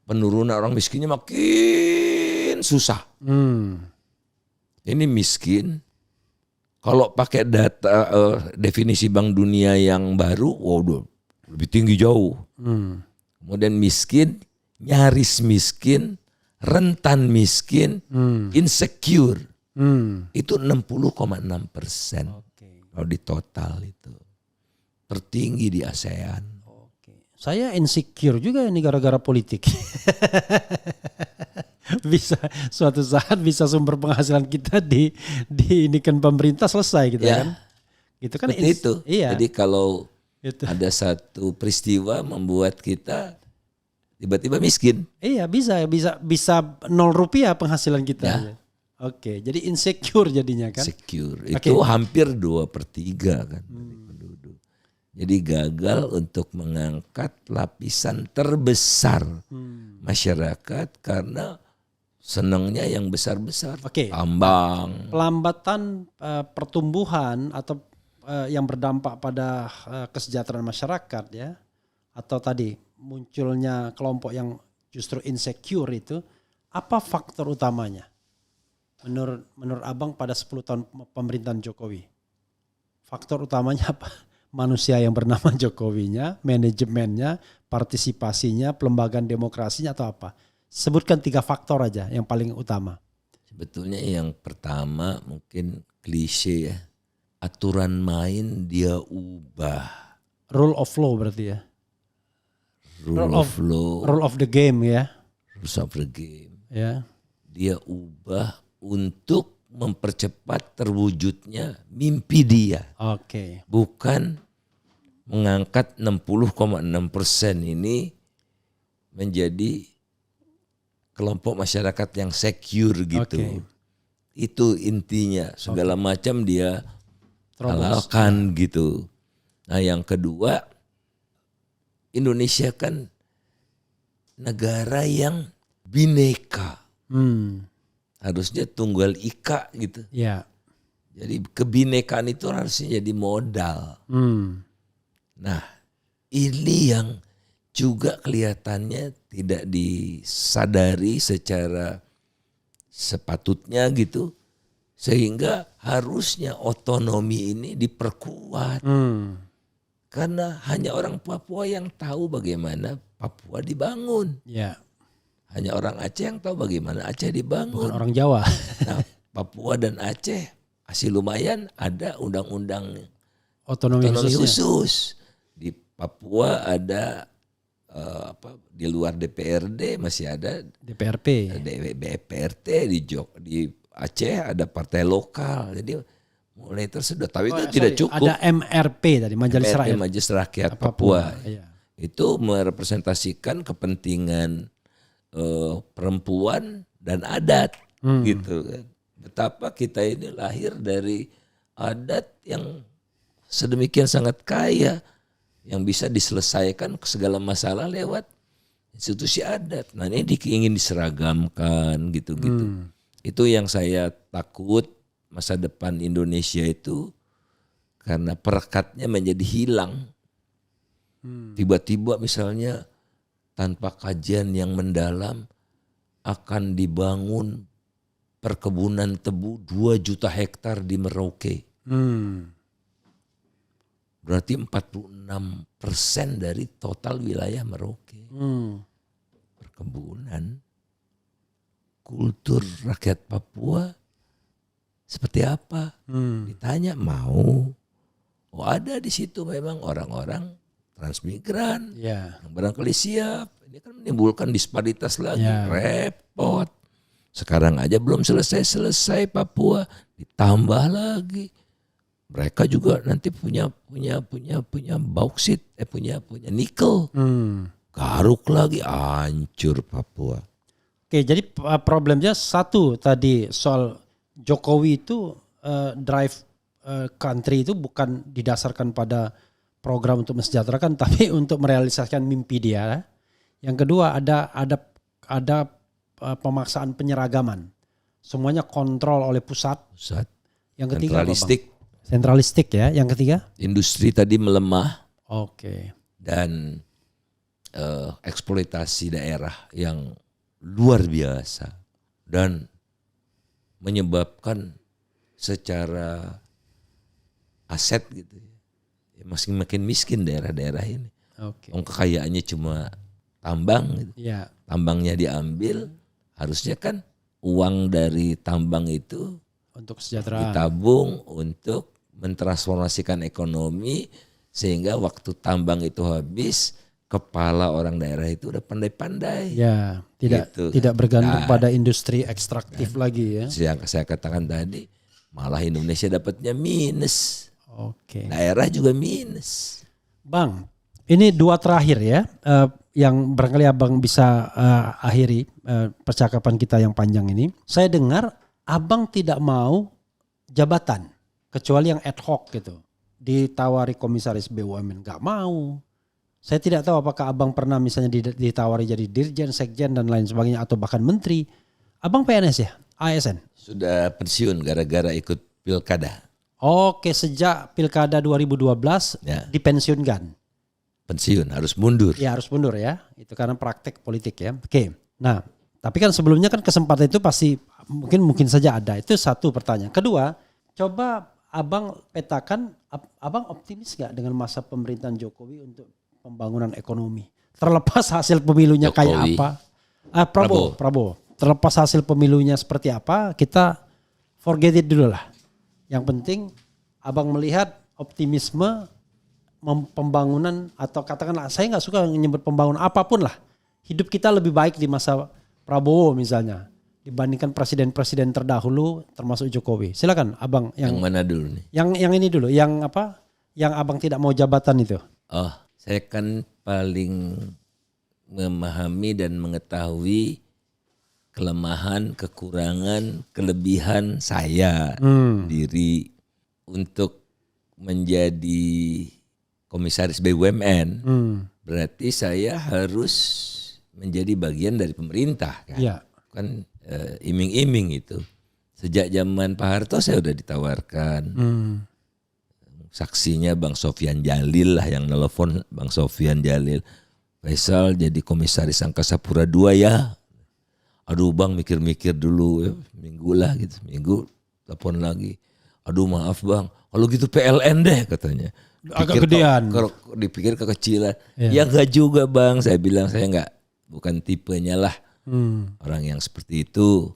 Penurunan orang miskinnya makin susah. Ini miskin. Kalau pakai data definisi Bank Dunia yang baru, waduh, lebih tinggi jauh. Kemudian miskin, nyaris miskin, rentan miskin, insecure. Itu 60,6%. Kalau di total itu. Tertinggi di ASEAN. Saya insecure juga ini gara-gara politik. Bisa suatu saat bisa sumber penghasilan kita diinikan pemerintah selesai gitu kan. Itu kan itu. Iya. Jadi kalau itu. ada satu peristiwa membuat kita tiba-tiba miskin. Iya, bisa 0 rupiah penghasilan kita. Ya. Oke, jadi insecure jadinya kan. Secure. Itu hampir 2/3 kan dari penduduk. Jadi gagal untuk mengangkat lapisan terbesar masyarakat karena senangnya yang besar-besar. Tambang. Pelambatan pertumbuhan atau yang berdampak pada kesejahteraan masyarakat ya. Atau tadi munculnya kelompok yang justru insecure itu. Apa faktor utamanya? Menurut Abang pada 10 tahun pemerintahan Jokowi. Faktor utamanya apa? Manusia yang bernama Jokowinya, manajemennya, partisipasinya, pelembagaan demokrasinya atau apa? Sebutkan 3 faktor aja yang paling utama. Sebetulnya yang pertama mungkin klise ya. Aturan main dia ubah. Rule of law berarti ya? Rule of law. Rule of the game ya? Rules of the game. Ya. Dia ubah untuk mempercepat terwujudnya mimpi dia. Oke. Bukan mengangkat 60,6% ini menjadi kelompok masyarakat yang secure gitu. Itu intinya. Segala macam dia halalkan gitu. Nah yang kedua, Indonesia kan negara yang bineka. Harusnya tunggal ika gitu. Ya. Jadi kebinekaan itu harusnya jadi modal. Nah ini yang juga kelihatannya tidak disadari secara sepatutnya gitu. Sehingga harusnya otonomi ini diperkuat. Karena hanya orang Papua yang tahu bagaimana Papua dibangun. Ya. Hanya orang Aceh yang tahu bagaimana Aceh dibangun. Bukan orang Jawa. Nah, Papua dan Aceh masih lumayan ada undang-undang Otonomi khusus. Di Papua ada di luar DPRD masih ada DPRP. DPRT di Aceh ada partai lokal. Jadi mulai tersedot. Tapi itu tidak cukup. Ada MRP tadi, Majelis Rakyat. Majelis Rakyat Papua. Iya. Itu merepresentasikan kepentingan perempuan dan adat gitu kan. Betapa kita ini lahir dari adat yang sedemikian sangat kaya yang bisa diselesaikan segala masalah lewat institusi adat. Nah ini ingin diseragamkan gitu-gitu. Itu yang saya takut masa depan Indonesia itu karena perekatnya menjadi hilang. Tiba-tiba misalnya tanpa kajian yang mendalam akan dibangun perkebunan tebu 2 juta hektar di Merauke. Berarti 46% dari total wilayah Merauke. Perkebunan. Kultur rakyat Papua seperti apa? Ditanya mau. Oh ada di situ memang orang-orang transmigran yang barangkali siap. Ini kan menimbulkan disparitas lagi, repot. Sekarang aja belum selesai Papua, ditambah lagi. Mereka juga nanti punya bauksit, punya nikel. Garuk lagi, hancur Papua. Oke, jadi problemnya satu tadi soal Jokowi itu drive country itu bukan didasarkan pada program untuk mensejahterakan, tapi untuk merealisasikan mimpi dia. Yang kedua ada pemaksaan penyeragaman. Semuanya kontrol oleh pusat. Yang ketiga sentralistik ya. Yang ketiga industri tadi melemah. Oke. Dan eksploitasi daerah yang luar biasa dan menyebabkan secara aset gitu ya, makin miskin daerah-daerah ini. Kekayaannya cuma tambang gitu. Tambangnya diambil, harusnya kan uang dari tambang itu untuk kesejahteraan ditabung untuk mentransformasikan ekonomi sehingga waktu tambang itu habis kepala orang daerah itu udah pandai-pandai. Ya, tidak bergantung pada industri ekstraktif lagi ya. Yang saya katakan tadi, malah Indonesia dapatnya minus. Daerah juga minus. Bang, ini 2 terakhir ya, yang barangkali Abang bisa akhiri percakapan kita yang panjang ini. Saya dengar Abang tidak mau jabatan, kecuali yang ad hoc gitu. Ditawari komisaris BUMN, gak mau. Saya tidak tahu apakah Abang pernah misalnya ditawari jadi dirjen, sekjen dan lain sebagainya atau bahkan menteri. Abang PNS ya? ASN? Sudah pensiun gara-gara ikut pilkada. Oke, sejak pilkada 2012 dipensiunkan. Pensiun, harus mundur. Ya harus mundur ya, itu karena praktek politik ya. Oke, nah tapi kan sebelumnya kan kesempatan itu pasti mungkin saja ada. Itu satu pertanyaan. Kedua, coba Abang petakan, Abang optimis gak dengan masa pemerintahan Jokowi untuk pembangunan ekonomi? Terlepas hasil pemilunya Jokowi. Kayak apa? Prabowo. Terlepas hasil pemilunya seperti apa, kita forget it dulu lah. Yang penting Abang melihat optimisme pembangunan, atau katakanlah saya gak suka menyebut pembangunan apapun lah. Hidup kita lebih baik di masa Prabowo misalnya dibandingkan presiden-presiden terdahulu termasuk Jokowi. Silakan Abang yang mana dulu nih? Yang ini dulu, yang apa? Yang Abang tidak mau jabatan itu. Saya kan paling memahami dan mengetahui kelemahan, kekurangan, kelebihan saya diri untuk menjadi komisaris BUMN. Berarti saya harus menjadi bagian dari pemerintah kan. Kan iming-iming itu. Sejak zaman Pak Harto saya udah ditawarkan. Saksinya Bang Sofyan Jalil lah yang nelpon, Bang Sofyan Jalil. Faisal jadi komisaris Angkasa Pura II ya. Aduh Bang mikir-mikir dulu ya, minggu lah gitu. Minggu telepon lagi. Aduh maaf Bang, kalau gitu PLN deh katanya. Agak gedean. Dipikir kekecilan. Ya enggak juga Bang, saya bilang saya enggak, bukan tipenya lah. Orang yang seperti itu.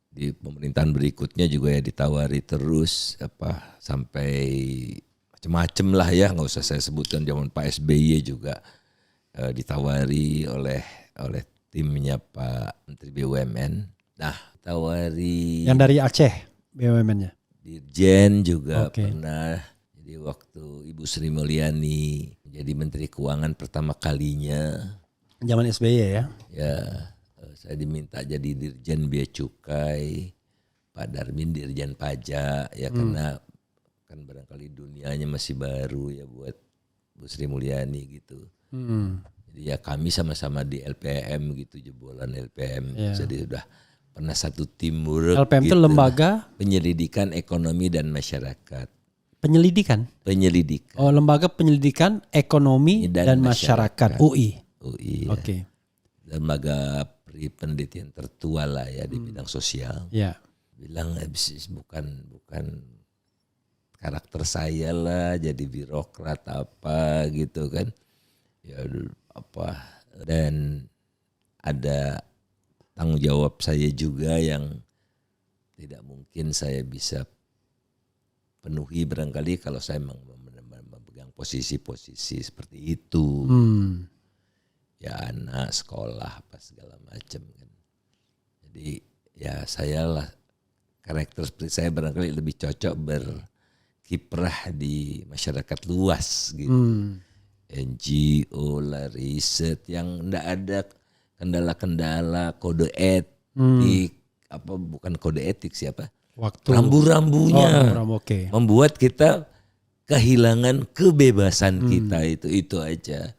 Di pemerintahan berikutnya juga ya ditawari terus sampai macam-macam lah ya, nggak usah saya sebutkan. Zaman Pak SBY juga ditawari oleh timnya Pak Menteri BUMN. Nah, tawari yang dari Aceh BUMN-nya. Dirjen juga pernah. Jadi waktu Ibu Sri Mulyani jadi Menteri Keuangan pertama kalinya. Zaman SBY ya? Ya, saya diminta jadi Dirjen Bea Cukai, Pak Darmin Dirjen Pajak, ya karena kan barangkali dunianya masih baru ya buat Bu Sri Mulyani gitu. Jadi ya kami sama-sama di LPM gitu, jebolan LPM. Jadi udah pernah satu tim work. LPM gitu, itu lembaga penyelidikan ekonomi dan masyarakat. Penyelidikan? Penyelidikan. Oh, lembaga penyelidikan ekonomi dan masyarakat. UI. UI. Oke. Lembaga penelitian tertua lah ya di bidang sosial. Ya. Bilang bukan karakter saya lah jadi birokrat apa gitu kan. Ya apa, dan ada tanggung jawab saya juga yang tidak mungkin saya bisa penuhi barangkali kalau saya memegang posisi-posisi seperti itu. Ya anak sekolah apa segala macam kan. Jadi ya saya lah, karakter seperti saya barangkali lebih cocok berkiprah di masyarakat luas gitu. NGO lah, riset yang enggak ada kendala-kendala kode etik, apa bukan kode etik siapa? Waktu Rambu-rambunya okay. membuat kita kehilangan kebebasan kita, itu aja.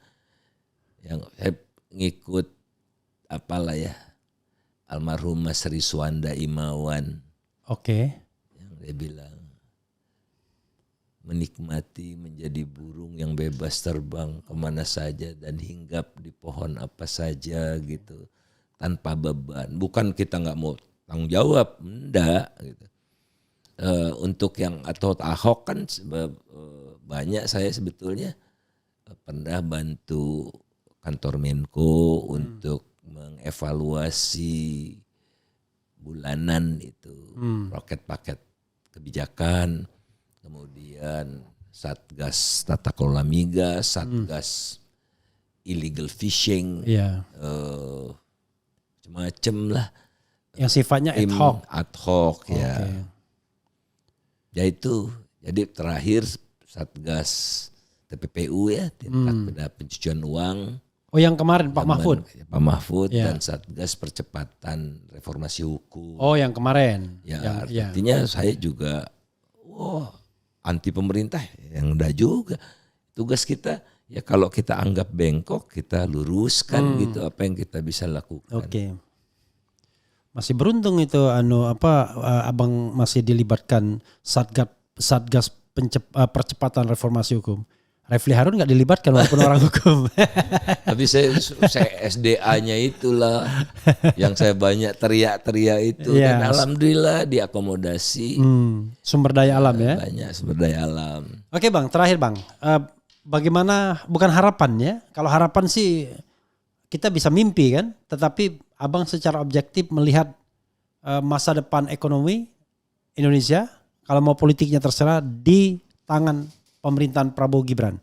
Yang saya ngikut apalah ya, almarhum Mas Riswanda Imawan. Yang dia bilang menikmati menjadi burung yang bebas terbang kemana saja dan hinggap di pohon apa saja gitu tanpa beban. Bukan kita nggak mau tanggung jawab, enggak gitu. Untuk yang atau Ahok kan banyak saya sebetulnya pernah bantu kantor Menko untuk mengevaluasi bulanan itu paket kebijakan. Kemudian Satgas Tata Kelola Migas, Satgas Illegal Fishing, macam-macam lah. Yang sifatnya ad hoc ya. Ya itu, jadi terakhir Satgas TPPU ya, tindak pidana pencucian uang. Oh yang kemarin Pak Mahfud? Pak Mahfud dan Satgas Percepatan Reformasi Hukum. Oh yang kemarin? Ya artinya saya juga anti pemerintah yang udah juga. Tugas kita ya kalau kita anggap bengkok kita luruskan gitu apa yang kita bisa lakukan. Oke. Masih beruntung itu abang masih dilibatkan Satgas Percepatan Reformasi Hukum. Refli Harun nggak dilibatkan walaupun orang hukum. Tapi saya SDA-nya itulah yang saya banyak teriak-teriak itu. Dan alhamdulillah diakomodasi. Sumber daya alam ya? Banyak sumber daya alam. Oke Bang, terakhir Bang. Bagaimana, bukan harapan ya. Kalau harapan sih kita bisa mimpi kan. Tetapi Abang secara objektif melihat masa depan ekonomi Indonesia. Kalau mau politiknya terserah di tangan pemerintahan Prabowo Gibran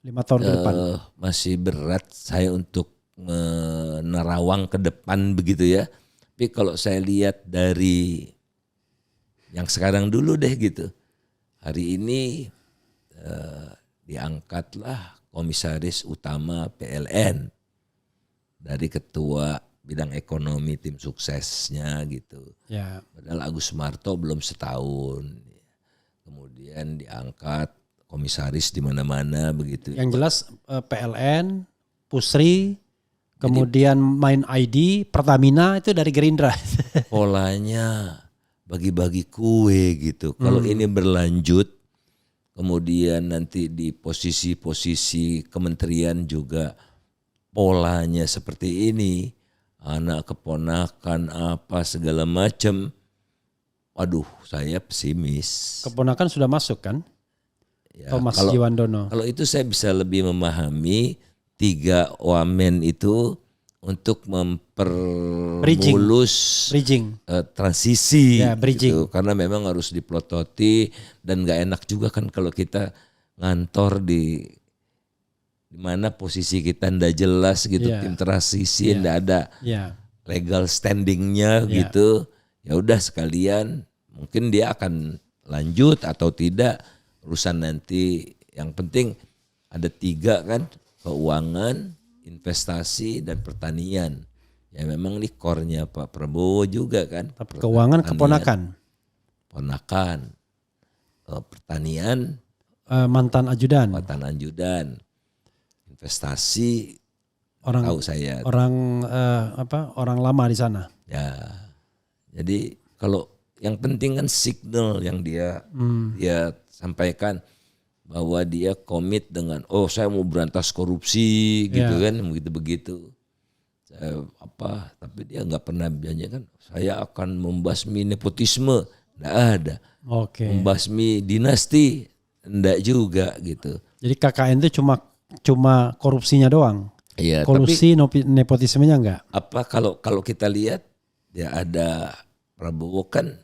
5 tahun ke depan. Masih berat saya untuk menerawang ke depan begitu ya. Tapi kalau saya lihat dari yang sekarang dulu deh gitu. Hari ini diangkatlah komisaris utama PLN dari ketua bidang ekonomi tim suksesnya gitu. Ya. Padahal Agus Sumarto belum setahun. Kemudian diangkat komisaris di mana-mana begitu. Yang jelas PLN, Pusri, kemudian Main ID, Pertamina itu dari Gerindra. Polanya bagi-bagi kue gitu. Kalau ini berlanjut, kemudian nanti di posisi-posisi kementerian juga polanya seperti ini, anak keponakan apa segala macam. Waduh, saya pesimis. Keponakan sudah masuk kan? Ya, Thomas Jiwandono. Kalau itu saya bisa lebih memahami 3 wamen itu untuk mempermulus transisi gitu. Karena memang harus dipelototi dan gak enak juga kan kalau kita ngantor di mana posisi kita ndak jelas gitu, tim transisi ndak ada legal standingnya gitu. Ya udah sekalian mungkin dia akan lanjut atau tidak urusan nanti. Yang penting ada 3 kan, keuangan, investasi dan pertanian. Ya memang ini core-nya Pak Prabowo juga kan. Tapi keuangan keponakan. Ponakan. Pertanian mantan ajudan. Investasi orang tahu saya. Orang lama di sana. Ya. Jadi kalau yang penting kan signal yang dia sampaikan bahwa dia komit dengan saya mau berantas korupsi gitu kan, begitu. Tapi dia nggak pernah janji kan saya akan membasmi nepotisme, nggak ada. Membasmi dinasti, nggak juga gitu. Jadi KKN itu cuma korupsinya doang. Iya, korupsi nepotismenya enggak. Kalau kita lihat ya ada Prabowo kan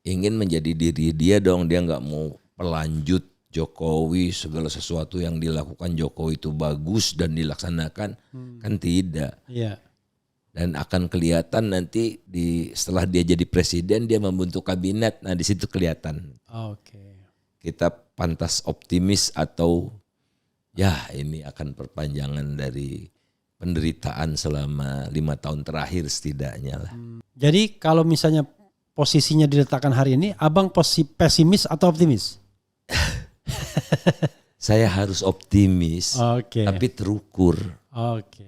ingin menjadi diri dia dong, dia nggak mau pelanjut Jokowi, segala sesuatu yang dilakukan Jokowi itu bagus dan dilaksanakan, kan tidak. Iya. Dan akan kelihatan nanti setelah dia jadi presiden dia membentuk kabinet, nah di situ kelihatan. Kita pantas optimis atau ya ini akan perpanjangan dari penderitaan selama 5 tahun terakhir setidaknya lah. Jadi kalau misalnya posisinya diletakkan hari ini, abang pesimis atau optimis? Saya harus optimis, tapi terukur.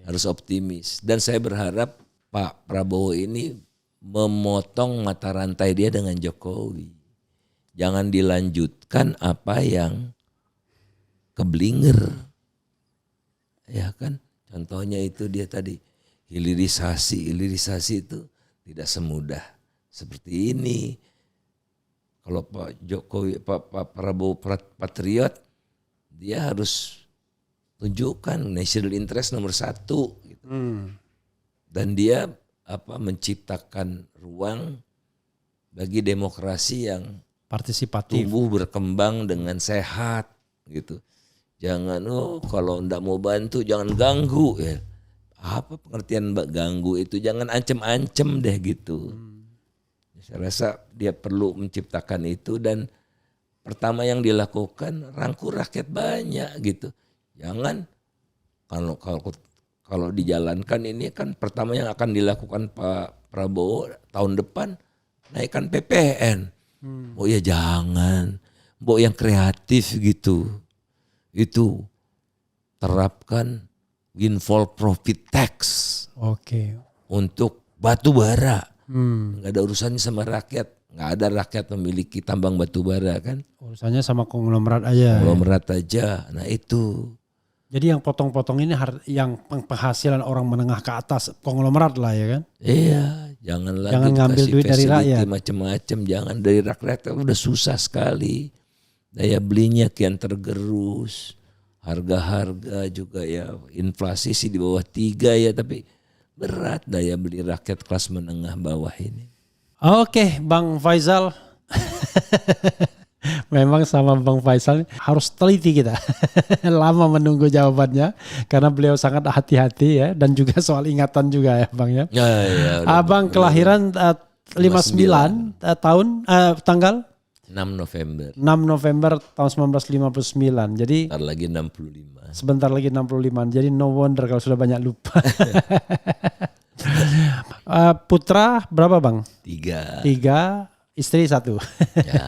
Harus optimis. Dan saya berharap Pak Prabowo ini memotong mata rantai dia dengan Jokowi. Jangan dilanjutkan apa yang keblinger. Ya kan? Contohnya itu dia tadi hilirisasi itu tidak semudah seperti ini. Kalau Pak Jokowi, Pak Prabowo patriot, dia harus tunjukkan national interest nomor 1 gitu. Dan dia menciptakan ruang bagi demokrasi yang partisipatif, tumbuh berkembang dengan sehat gitu. Jangan kalau enggak mau bantu jangan ganggu ya. Apa pengertian ganggu itu? Jangan ancem-ancem deh gitu. Saya rasa dia perlu menciptakan itu dan pertama yang dilakukan rangkul rakyat banyak gitu. Jangan kalau dijalankan ini kan pertama yang akan dilakukan Pak Prabowo tahun depan naikkan PPN. Oh ya jangan. Yang kreatif gitu. Itu terapkan windfall profit tax. Untuk batu bara. Nggak ada urusannya sama rakyat. Nggak ada rakyat memiliki tambang batu bara kan. Urusannya sama konglomerat aja. Nah itu. Jadi yang potong-potong ini yang penghasilan orang menengah ke atas konglomerat lah ya kan. Iya. Jangan ngambil duit dari rakyat. Macam-macam. Jangan dari rakyat. Udah susah sekali. Daya belinya kian tergerus. Harga-harga juga ya. Inflasi sih di bawah 3 ya. Tapi berat daya beli rakyat kelas menengah bawah ini. Oke, Bang Faisal. Memang sama Bang Faisal harus teliti kita. Lama menunggu jawabannya karena beliau sangat hati-hati ya dan juga soal ingatan juga ya Bang ya. Abang kelahiran 59 tahun tanggal 6 November. 6 November tahun 1959. Jadi sebentar lagi 65. Jadi no wonder kalau sudah banyak lupa. Putra berapa Bang? 3. Istri 1. Ya.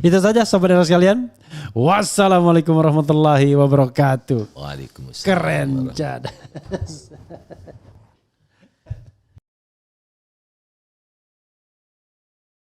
Itu saja sobat era sekalian. Wassalamualaikum warahmatullahi wabarakatuh. Waalaikumsalam. Keren.